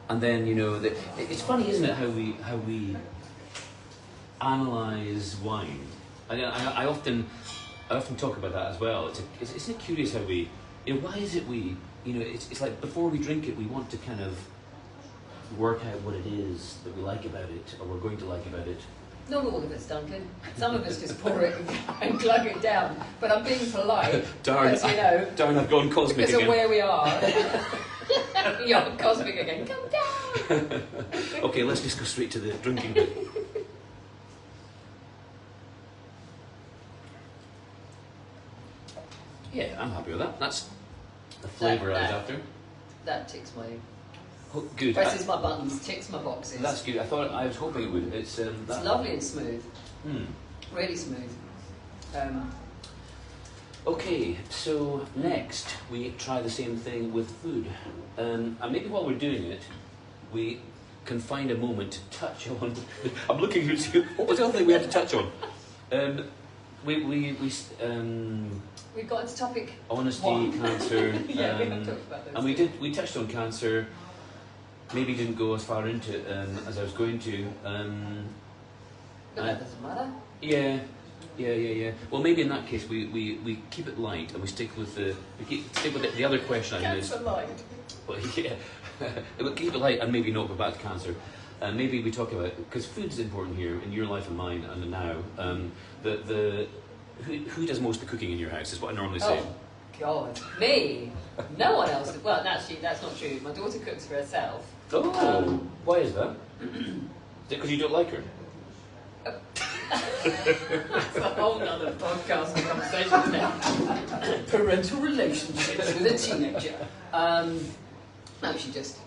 And then it's funny, isn't it, how we analyse wine. I often talk about that as well. Isn't it curious how we, why is it we, it's like before we drink it, we want to kind of work out what it is that we like about it, or we're going to like about it, Not all of us, Duncan. Some of us just pour it and glug it down. But I'm being polite, Darn, as you know, darn, I've gone cosmic because again. of where we are. You're cosmic again. Come down. Okay, let's just go straight to the drinking bit. Yeah, I'm happy with that. That's the flavour I was after. That ticks my... Oh, good. Presses my buttons, ticks my boxes. That's good. I was hoping it would. It's lovely and smooth. Mm. Really smooth. Okay, so next we try the same thing with food. And maybe while we're doing it, we can find a moment to touch on... I'm looking at you. What was the other thing we had to touch on? We've got into topic honesty, one. cancer, yeah, we have talked about those. and we touched on cancer. Maybe didn't go as far into it as I was going to. But that doesn't matter. Yeah. Well, maybe in that case we keep it light and we stick with the the other question I missed. Cancer light. Well, yeah, we'll keep it light and maybe not go back to cancer. Maybe we talk about, because food's important here in your life and mine and now. Who does most of the cooking in your house is what I normally say. Oh, God. Me? No one else. Well, actually, that's not true. My daughter cooks for herself. Oh, why is that? Is it because you don't like her? That's a whole other podcast and conversation, isn't it? Parental relationships with a teenager. No, she just,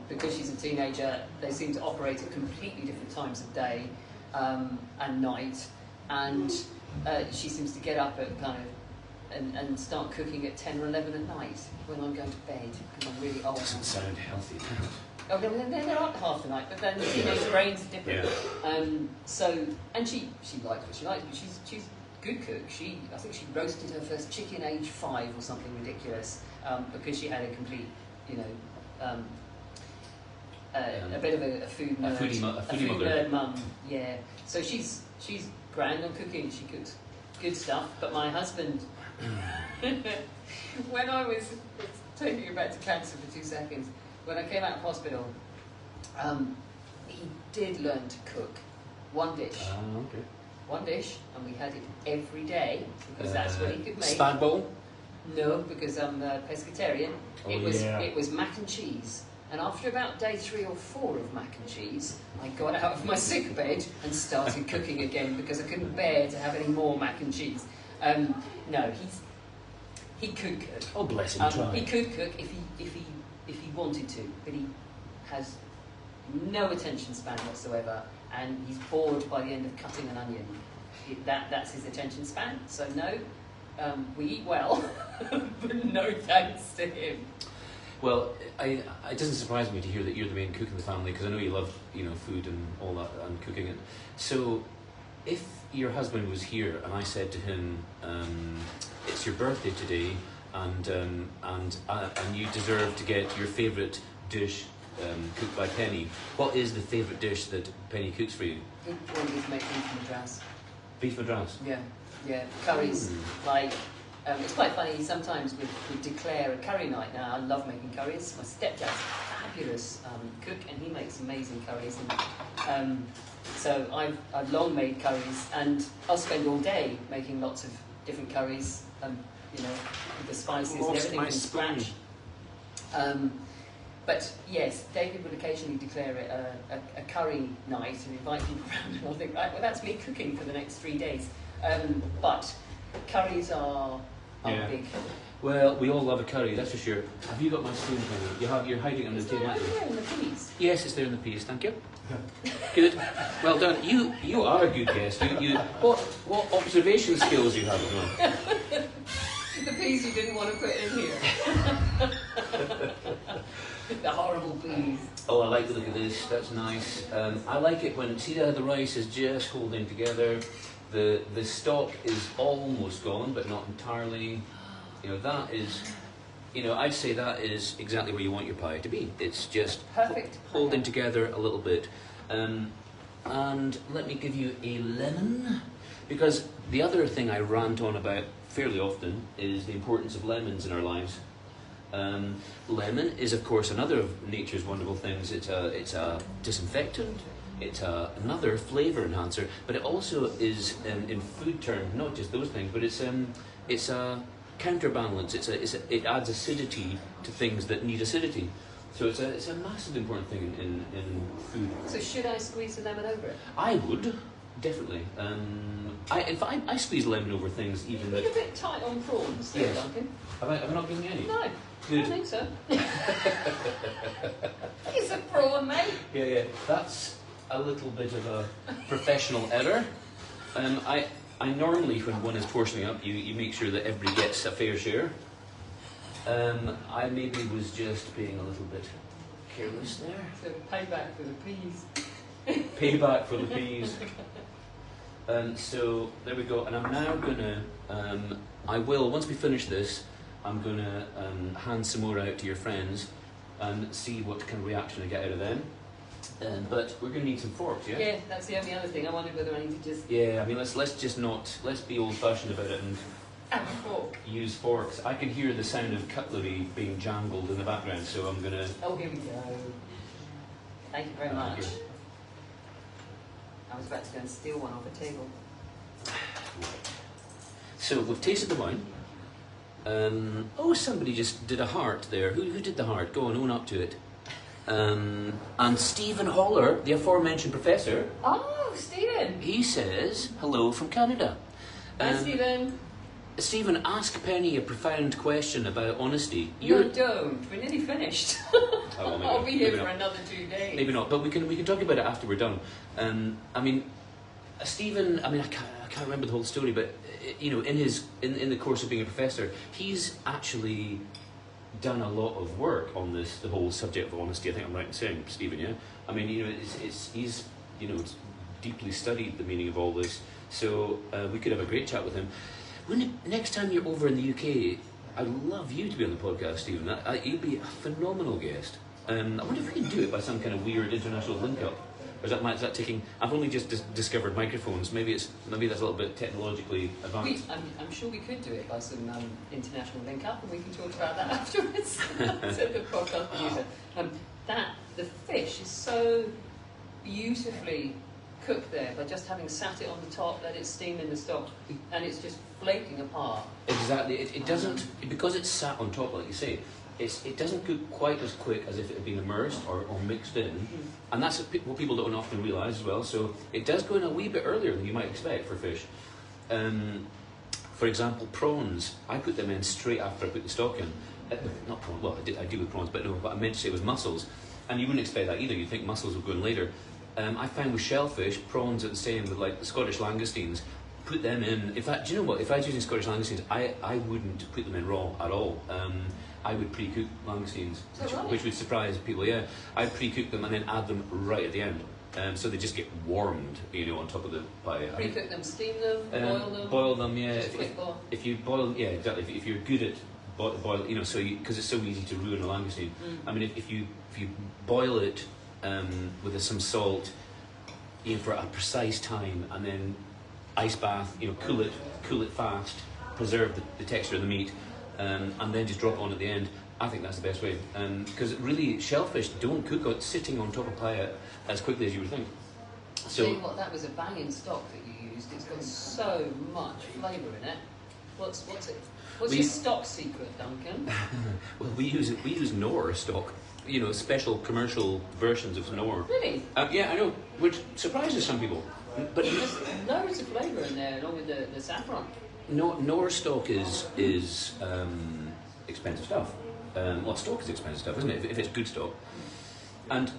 because she's a teenager, they seem to operate at completely different times of day and night. And she seems to get up at kind of and start cooking at 10 or 11 at night when I'm going to bed because I'm really old. Doesn't sound healthy. Oh, they're up half the night, but then the teenage brains are different. Yeah. And she likes what she likes, but she's a good cook. I think she roasted her first chicken age 5 or something ridiculous because she had a complete, a bit of a food nerd, A food nerd mum. Yeah. So she's grand on cooking. She cooks good stuff. But my husband, when I was taking you back to cancer for 2 seconds. When I came out of hospital, he did learn to cook one dish. Okay. One dish, and we had it every day because that's what he could make. Spag bowl? No, because I'm a pescatarian. Oh, It was mac and cheese. And after about day 3 or 4 of mac and cheese, I got out of my sick bed and started cooking again because I couldn't bear to have any more mac and cheese. No, he could cook. Oh, bless him, try. He could cook if he wanted to, but he has no attention span whatsoever, and he's bored by the end of cutting an onion. That's his attention span. So no, we eat well, but no thanks to him. Well, it doesn't surprise me to hear that you're the main cook in the family because I know you love food and all that and cooking it. So, if your husband was here and I said to him, "It's your birthday today," and you deserve to get your favourite dish cooked by Pennie. What is the favourite dish that Pennie cooks for you? He'd want me to make beef madras. Beef madras? Yeah. Curries. It's quite funny, sometimes we declare a curry night now. I love making curries. My stepdad's a fabulous cook and he makes amazing curries. And, so I've long made curries and I'll spend all day making lots of different curries. With the spices and everything from scratch. But yes, David would occasionally declare it a curry night and invite people around, and I'll think, right, well, that's me cooking for the next 3 days. But curries are big. Well, we all love a curry, that's for sure. Have you got my spoon, Pennie? You're hiding it under the table. It's there in the peas. Yes, it's there in the peas. Thank you. Good. Well done. You are a good guest. What observation skills you have as well. The peas you didn't want to put in here. The horrible peas. Oh, I like the look of this. That's nice. I like it when, see, the rice is just holding together. The stock is almost gone, but not entirely. That is, I'd say that is exactly where you want your pie to be. It's just perfect holding together a little bit. And let me give you a lemon, because the other thing I rant on about fairly often is the importance of lemons in our lives. Lemon is, of course, another of nature's wonderful things. It's a disinfectant. It's another flavour enhancer, but it also is, in food terms, not just those things, but it's a counterbalance. It adds acidity to things that need acidity. So it's a massive important thing in food. So should I squeeze the lemon over it? I would, definitely. I squeeze lemon over things even You're that... a bit tight on prawns, Yes. Duncan. Have I not given you any? No, Good. I don't think so. He's a prawn, mate. Yeah. That's a little bit of a professional error. I normally, when one is portioning up, you make sure that everybody gets a fair share. I maybe was just being a little bit careless there. So payback for the peas. Payback for the peas. So there we go. And I'm now gonna. I will, once we finish this, I'm gonna hand some more out to your friends and see what kind of reaction I get out of them. But we're gonna need some forks, yeah. Yeah, that's the only other thing. I wondered whether I need to just Yeah, I mean let's be old-fashioned about it and have a fork. use forks. I can hear the sound of cutlery being jangled in the background, so I'm gonna. Oh, here we go. Thank you very much. Here. I was about to go and steal one off a table. So we've tasted the wine. Somebody just did a heart there. Who did the heart? Go on, own up to it. And Stephen Holler, the aforementioned professor, Oh, Stephen! he says hello from Canada. Hi, Stephen. Stephen, ask Penny a profound question about honesty. No, don't. We're nearly finished. Oh, maybe I'll not. be here Maybe for not. another 2 days. Maybe not, but we can talk about it after we're done. I mean, Stephen. I mean, I can't remember the whole story, but you know, in the course of being a professor, he's actually done a lot of work on the whole subject of honesty. I think I'm right in saying, Stephen. Yeah. I mean, you know, he's it's deeply studied the meaning of all this. So we could have a great chat with him. Next time you're over in the UK, I'd love you to be on the podcast, Stephen. You'd be a phenomenal guest. I wonder if we can do it by some kind of weird international link-up. Or is that taking... I've only just discovered microphones. Maybe that's a little bit technologically advanced. I'm sure we could do it by some international link-up, and we can talk about that afterwards. Said the podcast producer. The fish is so beautifully cooked there by just having sat it on the top, let it steam in the stock, and it's just flaking apart. Exactly. It doesn't... Because it's sat on top, like you say, it doesn't cook quite as quick as if it had been immersed or mixed in. And that's what people don't often realise as well. So it does go in a wee bit earlier than you might expect for fish. For example, prawns, I put them in straight after I put the stock in. Not prawns, well, I do with prawns, but no, what I meant to say was mussels. And you wouldn't expect that either. You'd think mussels would go in later. I found with shellfish, prawns are the same with like the Scottish langoustines. Put them in. In fact, do you know what? If I was using Scottish langoustines, I wouldn't put them in raw at all. I would pre-cook langoustines, which would surprise people. Yeah, I'd pre-cook them and then add them right at the end, so they just get warmed, on top of the pie. Pre-cook them, steam them, boil them. Boil them, yeah. If you boil, yeah, exactly. If you're good at boil, because it's so easy to ruin a langoustine. I mean, if you boil it with some salt, for a precise time, and then ice bath, cool it fast, preserve the texture of the meat. And then just drop it on at the end. I think that's the best way. Because really, shellfish don't cook sitting on top of pie as quickly as you would think. So, tell you what, that was a banging stock that you used. It's got so much flavour in it. What's it? What's your stock secret, Duncan? Well, we use Knorr stock. Special commercial versions of Knorr. Really? Yeah, I know, which surprises some people. But there's loads of flavour in there, along with the saffron. Knorr stock is expensive stuff. Stock is expensive stuff, isn't it? If it's good stock. And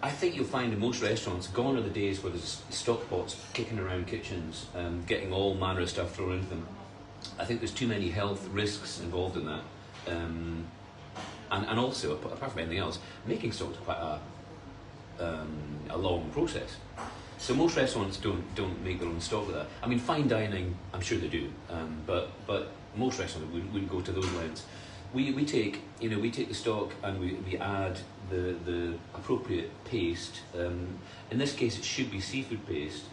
I think you'll find in most restaurants, gone are the days where there's stock pots kicking around kitchens, getting all manner of stuff thrown into them. I think there's too many health risks involved in that. And also, apart from anything else, making stock is quite a long process. So most restaurants don't make their own stock with that. I mean, fine dining, I'm sure they do, but most restaurants wouldn't go to those lengths. We take the stock and we add the appropriate paste. In this case, it should be seafood paste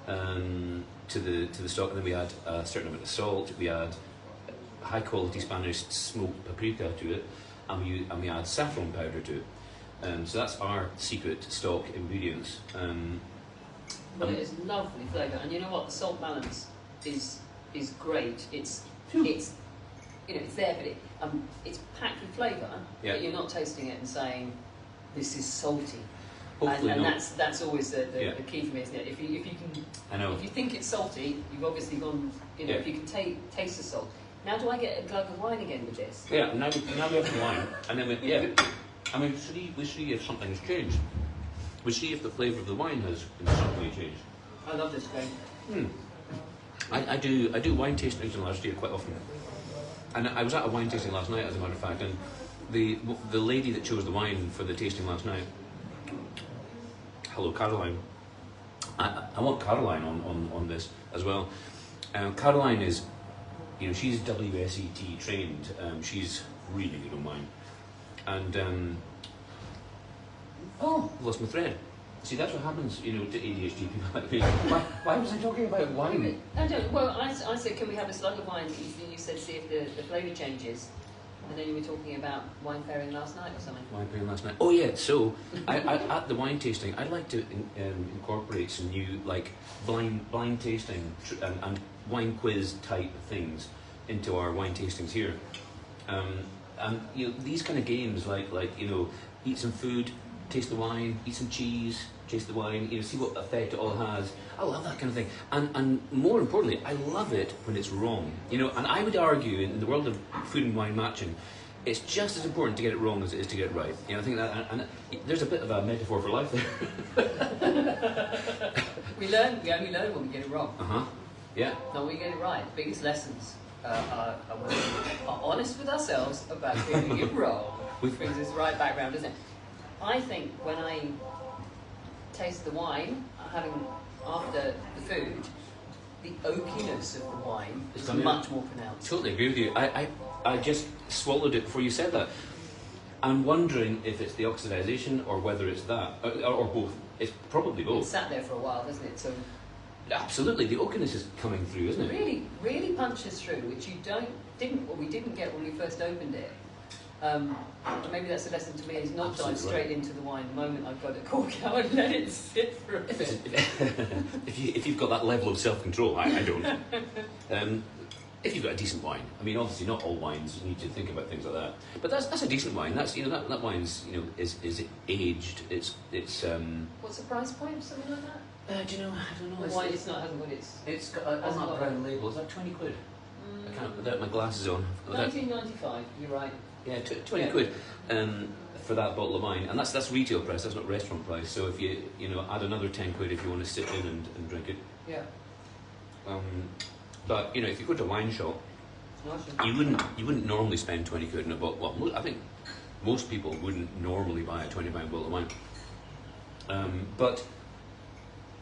to the stock, and then we add a certain amount of salt. We add high quality Spanish smoked paprika to it, and we add saffron powder to it. So that's our secret stock ingredients. Well, it is lovely flavour, and you know what? The salt balance is great. It's it's there, but it's packed with flavour. Yeah. But you're not tasting it and saying this is salty. Hopefully and not. that's always the key for me, isn't it? If you can, I know. if you think it's salty, you've obviously gone. Yeah. If you can taste the salt. Now, do I get a glug of wine again with this? Yeah. Now we have the wine, and then I mean, we see if something's changed. We see if the flavour of the wine has in some way changed. I love this game. I do wine tastings in last year quite often, and I was at a wine tasting last night, as a matter of fact, and the lady that chose the wine for the tasting last night. Hello, Caroline. I want Caroline on this as well. Caroline is, she's WSET trained. She's really good on wine, and lost my thread. See, that's what happens, to ADHD people like me. Why was I talking about wine? I don't. Well, I said, can we have a slug of wine? You said, see if the flavour changes. And then you were talking about wine pairing last night or something. Wine pairing last night. Oh yeah. So I at the wine tasting, I'd like to incorporate some new blind tasting and wine quiz type things into our wine tastings here. And these kind of games like eat some food, taste the wine, eat some cheese, taste the wine, see what effect it all has. I love that kind of thing. And more importantly, I love it when it's wrong. And I would argue in the world of food and wine matching, it's just as important to get it wrong as it is to get it right. I think that, and there's a bit of a metaphor for life there. we only learn when we get it wrong. Yeah. Not when we get it right. The biggest lessons are when we are honest with ourselves about getting it wrong. Which brings us right back round, doesn't it? I think when I taste the wine, after the food, the oakiness of the wine is much more pronounced. Totally agree with you. I just swallowed it before you said that. I'm wondering if it's the oxidisation or whether it's that, or both. It's probably both. It's sat there for a while, doesn't it? So absolutely, the oakiness is coming through, isn't it? Really, really punches through, which we didn't get when we first opened it. Maybe that's a lesson to me, is not dive straight into the wine the moment I've got a cork out and let it sit for a bit. If you've got that level of self-control, I don't. If you've got a decent wine, obviously not all wines, you need to think about things like that. But that's a decent wine. That's that wine's is aged. It's What's the price point? Something like that? Do you know? I don't know. The wine hasn't got its. It's got on that brown label. Is that 20 quid? I can't without my glasses on. 19.95. You're right. Yeah, 20 quid for that bottle of wine, and that's retail price. That's not restaurant price. So if you add another 10 quid if you want to sit in and drink it. Yeah. But if you go to a wine shop, you wouldn't normally spend 20 quid in a bottle. Well, I think most people wouldn't normally buy a £20 bottle of wine. But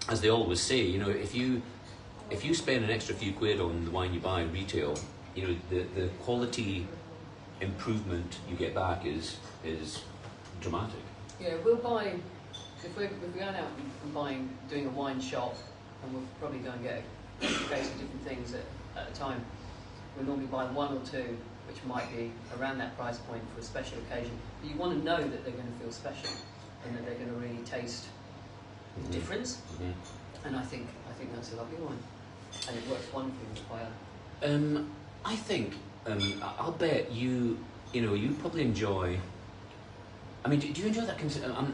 as they always say, if you spend an extra few quid on the wine you buy retail, the quality improvement you get back is dramatic. Yeah, we'll buy if we're going out and doing a wine shop, and we'll probably go and get a case of different things at a time. We'll normally buy one or two, which might be around that price point for a special occasion. But you want to know that they're going to feel special and that they're going to really taste the difference. And I think that's a lovely wine, and it works wonderfully with fire. I think. I'll bet you probably enjoy. Do you enjoy that?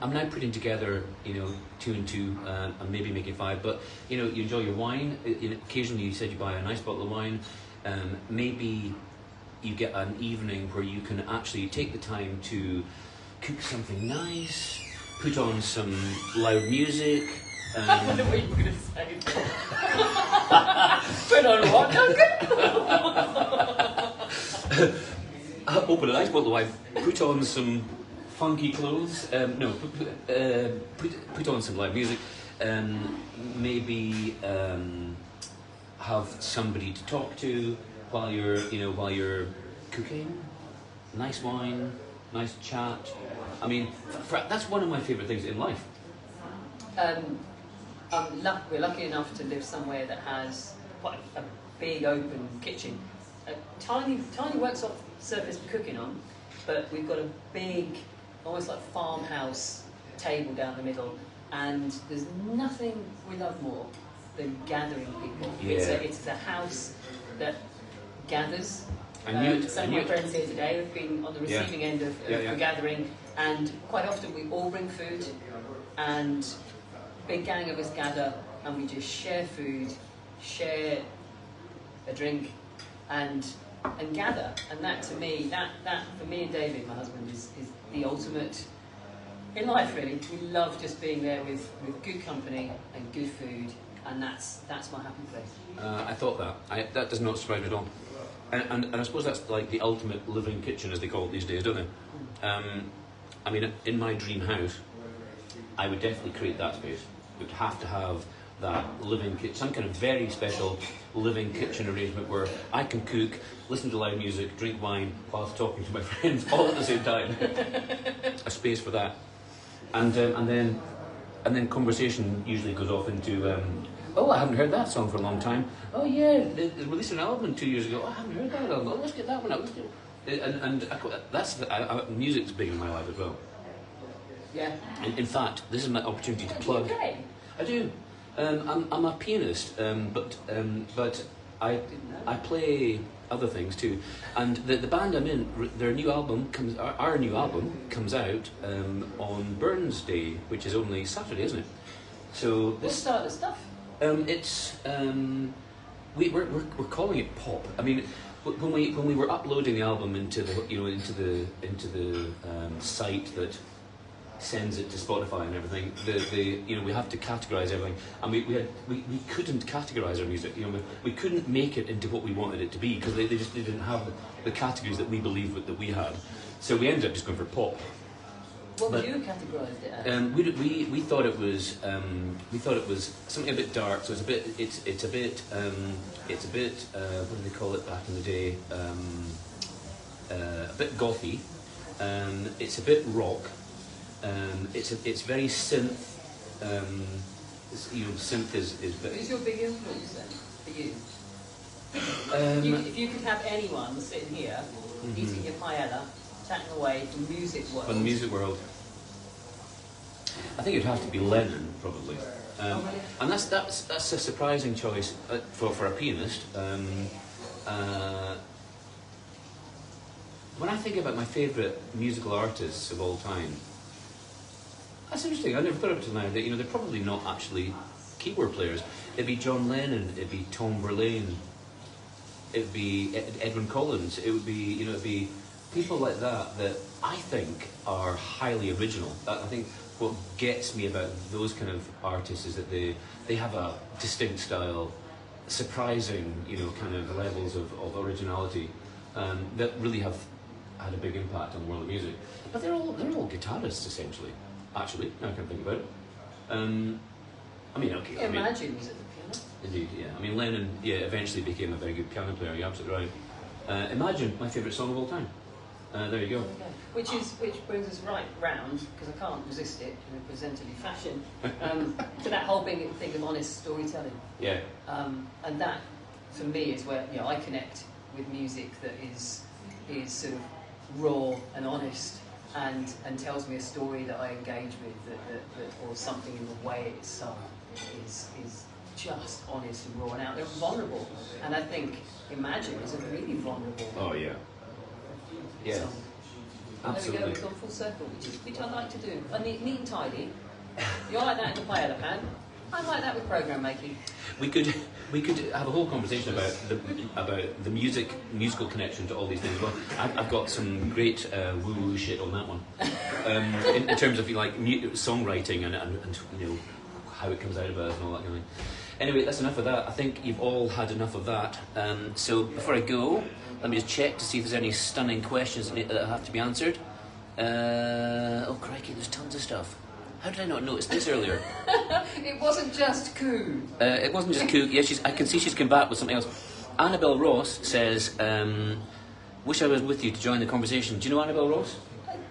I'm now putting together, 2 and 2, and maybe making 5. But you enjoy your wine. Occasionally, you said you buy a nice bottle of wine. Maybe you get an evening where you can actually take the time to cook something nice, put on some loud music. I wonder what you were going to say. Put on what, Duncan? Open a nice bottle of wine, put on some funky clothes, put on some live music, maybe have somebody to talk to while you're cooking. Nice wine, nice chat. That's one of my favourite things in life. We're lucky enough to live somewhere that has quite a big open kitchen. A tiny workshop surface for cooking on, but we've got a big almost like farmhouse table down the middle, and there's nothing we love more than gathering people. Yeah. It's a house that gathers. And some of my friends here today have been on the receiving end of the gathering, and quite often we all bring food, and a big gang of us gather, and we just share food, share a drink, and gather. And that to me, that for me and David, my husband, is the ultimate in life, really. We love just being there with good company and good food, and that's my happy place. I thought that. That does not surprise me at all. And I suppose that's like the ultimate living kitchen, as they call it these days, don't they? I mean, in my dream house, I would definitely create that space. We'd have to have that living kitchen, some kind of very special living kitchen arrangement where I can cook, listen to loud music, drink wine whilst talking to my friends all at the same time. A space for that. And then conversation usually goes off into, oh, I haven't heard that song for a long time. Oh yeah, they released an album 2 years ago. Oh, I haven't heard that album. Oh, let's get that one out. Music's big in my life as well. Yeah. In fact, this is my opportunity to plug. Okay. I do. I'm a pianist, but I play other things too. And the band I'm in, our new album comes out on Burns Day, which is only Saturday, isn't it? So What style of stuff? We're calling it pop. I mean, when we were uploading the album into the site that sends it to Spotify and everything, we have to categorise everything, and we couldn't categorise our music. We couldn't make it into what we wanted it to be because they didn't have the categories that we believed that we had. So we ended up just going for pop. What would you categorise it as? We thought it was something a bit dark. So it's a bit what do they call it back in the day? A bit gothy. It's a bit rock. It's very synth. Synth is. Who's your big influence then for you? If you could have anyone sitting here, eating your paella, chatting away from music world. From the music world, I think it'd have to be Lennon, probably. And that's a surprising choice for a pianist. When I think about my favourite musical artists of all time, that's interesting. I never thought of it till now. That they're probably not actually keyboard players. It'd be John Lennon. It'd be Tom Verlaine. It'd be Edwyn Collins. It would be it'd be people like that I think are highly original. I think what gets me about those kind of artists is that they have a distinct style, surprising kind of levels of originality that really have had a big impact on the world of music. But they're all guitarists essentially. Actually, now I can think about it. Imagine was it the piano? Indeed, yeah. I mean, Lennon, eventually became a very good piano player. You're absolutely right. Imagine, my favourite song of all time. There you go. Which brings us right round, because I can't resist it in a presentably fashion, to that whole big thing of honest storytelling. Yeah. And that, for me, is where I connect with music that is sort of raw and honest. And tells me a story that I engage with, that or something in the way it's sung is just honest and raw and out there, vulnerable. And I think Imagine is a really vulnerable. Oh yeah. Yeah. Song. Absolutely. There we go. We've gone full circle, which I like to do. Neat and tidy. You like that in the paella pan? I like that with programme making. We could have a whole conversation about the musical connection to all these things. Well, I've got some great woo-woo shit on that one. In terms of songwriting and how it comes out of us and all that kind of thing. Anyway, that's enough of that. I think you've all had enough of that. So before I go, let me just check to see if there's any stunning questions that have to be answered. Oh crikey, there's tons of stuff. How did I not notice this earlier? It wasn't just Coo. It wasn't just Coo. Yeah, I can see she's come back with something else. Annabelle Ross says, wish I was with you to join the conversation. Do you know Annabelle Ross?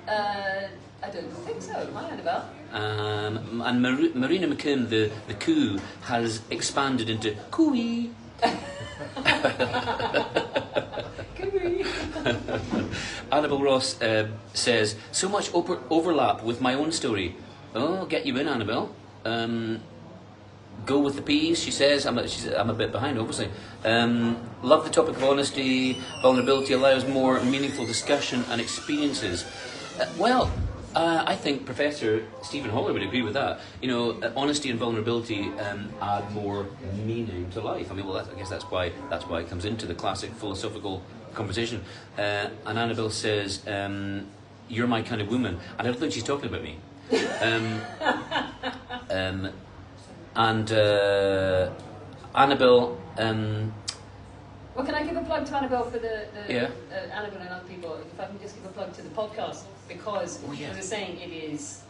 I don't think so. Hi, Annabelle. And Marina McKim, the Coo, has expanded into Cooey. Cooey. Annabel Ross says, so much overlap with my own story. Oh, I'll get you in, Annabel. Go with the P's, she says. I'm a bit behind, obviously. Love the topic of honesty. Vulnerability allows more meaningful discussion and experiences. I think Professor Stephen Holler would agree with that. You know, honesty and vulnerability add more meaning to life. I mean, well, I guess that's why it comes into the classic philosophical conversation. And Annabelle says, "You're my kind of woman," and I don't think she's talking about me. And Annabelle. Well, can I give a plug to Annabelle for the Yeah. Annabelle and other people? If I can just give a plug to the podcast, because as I was saying, it is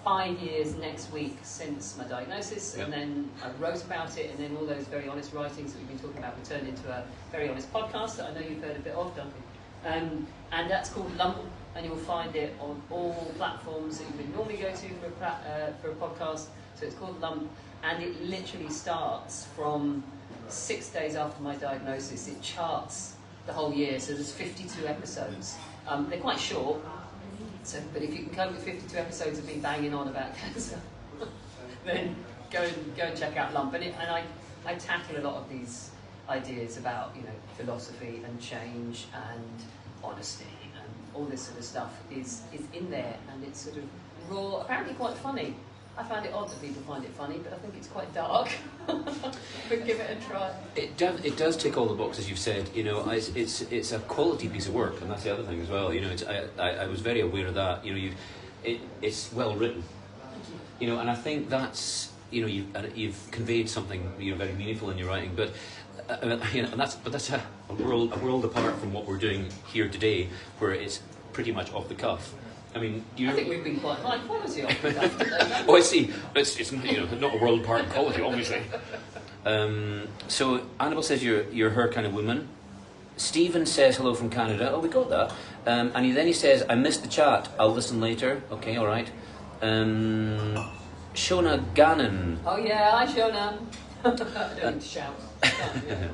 5 years next week since my diagnosis, and then I wrote about it, and then all those very honest writings that we've been talking about were turned into a very honest podcast that I know you've heard a bit of, Duncan. And that's called Lump, and you'll find it on all platforms that you would normally go to for a podcast. So it's called Lump, and it literally starts from 6 days after my diagnosis. It charts the whole year, so there's 52 episodes. They're quite short, but if you can cope with 52 episodes of me banging on about cancer, then go and check out Lump. And I tackle a lot of these ideas about, you know, philosophy and change and honesty and all this sort of stuff is in there, and it's sort of raw, apparently quite funny. I find it odd that people find it funny, but I think it's quite dark. But give it a try. It does tick all the boxes you've said. You know, it's a quality piece of work, and that's the other thing as well. You know, I was very aware of that. You know, it's well written. You know, and I think that's, you know, you've conveyed something, you know, very meaningful in your writing. But you know, and that's a world apart from what we're doing here today, where it's pretty much off the cuff. I mean, I think we've been quite high quality on that today. Oh, I see. It's you know, not a world apart in quality, obviously. So Annabelle says you're her kind of woman. Stephen says hello from Canada. Oh, we got that. And he says, I missed the chat. I'll listen later. Okay, all right. Shona Gannon. Oh yeah, hi Shona. I don't need to shout. I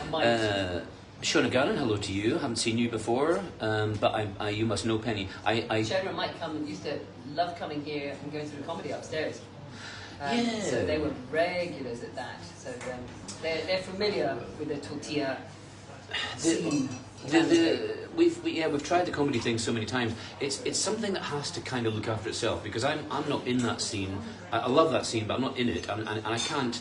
might. Shona Gannon, hello to you. Haven't seen you before, but you must know Penny. Shona might used to love coming here and going to the comedy upstairs. Yeah. So they were regulars at that. So they're familiar with the tortilla scene. We've tried the comedy thing so many times. It's something that has to kind of look after itself, because I'm not in that scene. I love that scene, but I'm not in it, and I can't.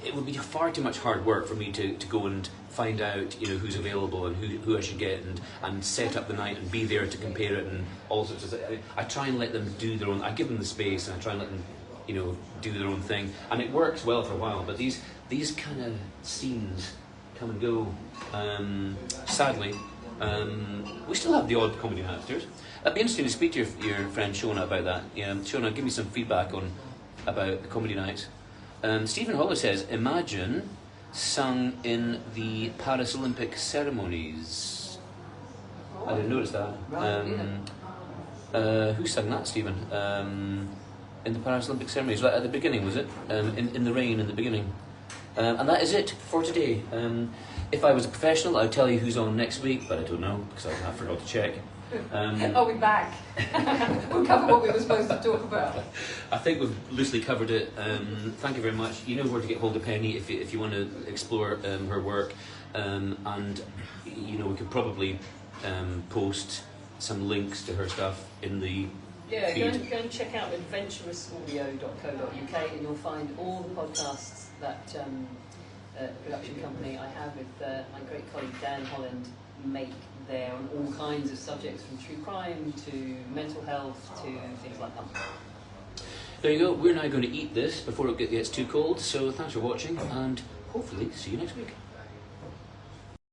It would be far too much hard work for me to go and find out, you know, who's available and who I should get and set up the night and be there to compare it and all sorts of stuff. I try and let them do their own. I give them the space and I try and let them, you know, do their own thing, and it works well for a while. But these kind of scenes come and go. Sadly, we still have the odd comedy night upstairs. It'd be interesting to speak to your friend Shona about that. Shona, give me some feedback about the comedy nights. Stephen Holler says, imagine sung in the Paris Olympic ceremonies. I didn't notice that. Who sang that, Stephen? In the Paris Olympic ceremonies, right at the beginning, was it? In the rain in the beginning. And that is it for today. If I was a professional, I'd tell you who's on next week, but I don't know, because I forgot to check. Are we back? We'll cover what we were supposed to talk about. I think we've loosely covered it. Thank you very much. You know where to get hold of Penny if you want to explore her work, and you know, we could probably post some links to her stuff in the feed. Go and check out adventurousaudio.co.uk, and you'll find all the podcasts that production company I have with my great colleague Dan Holland make there on all kinds of subjects, from true crime to mental health to things like that. There you go. We're now going to eat this before it gets too cold. So thanks for watching, and hopefully see you next week.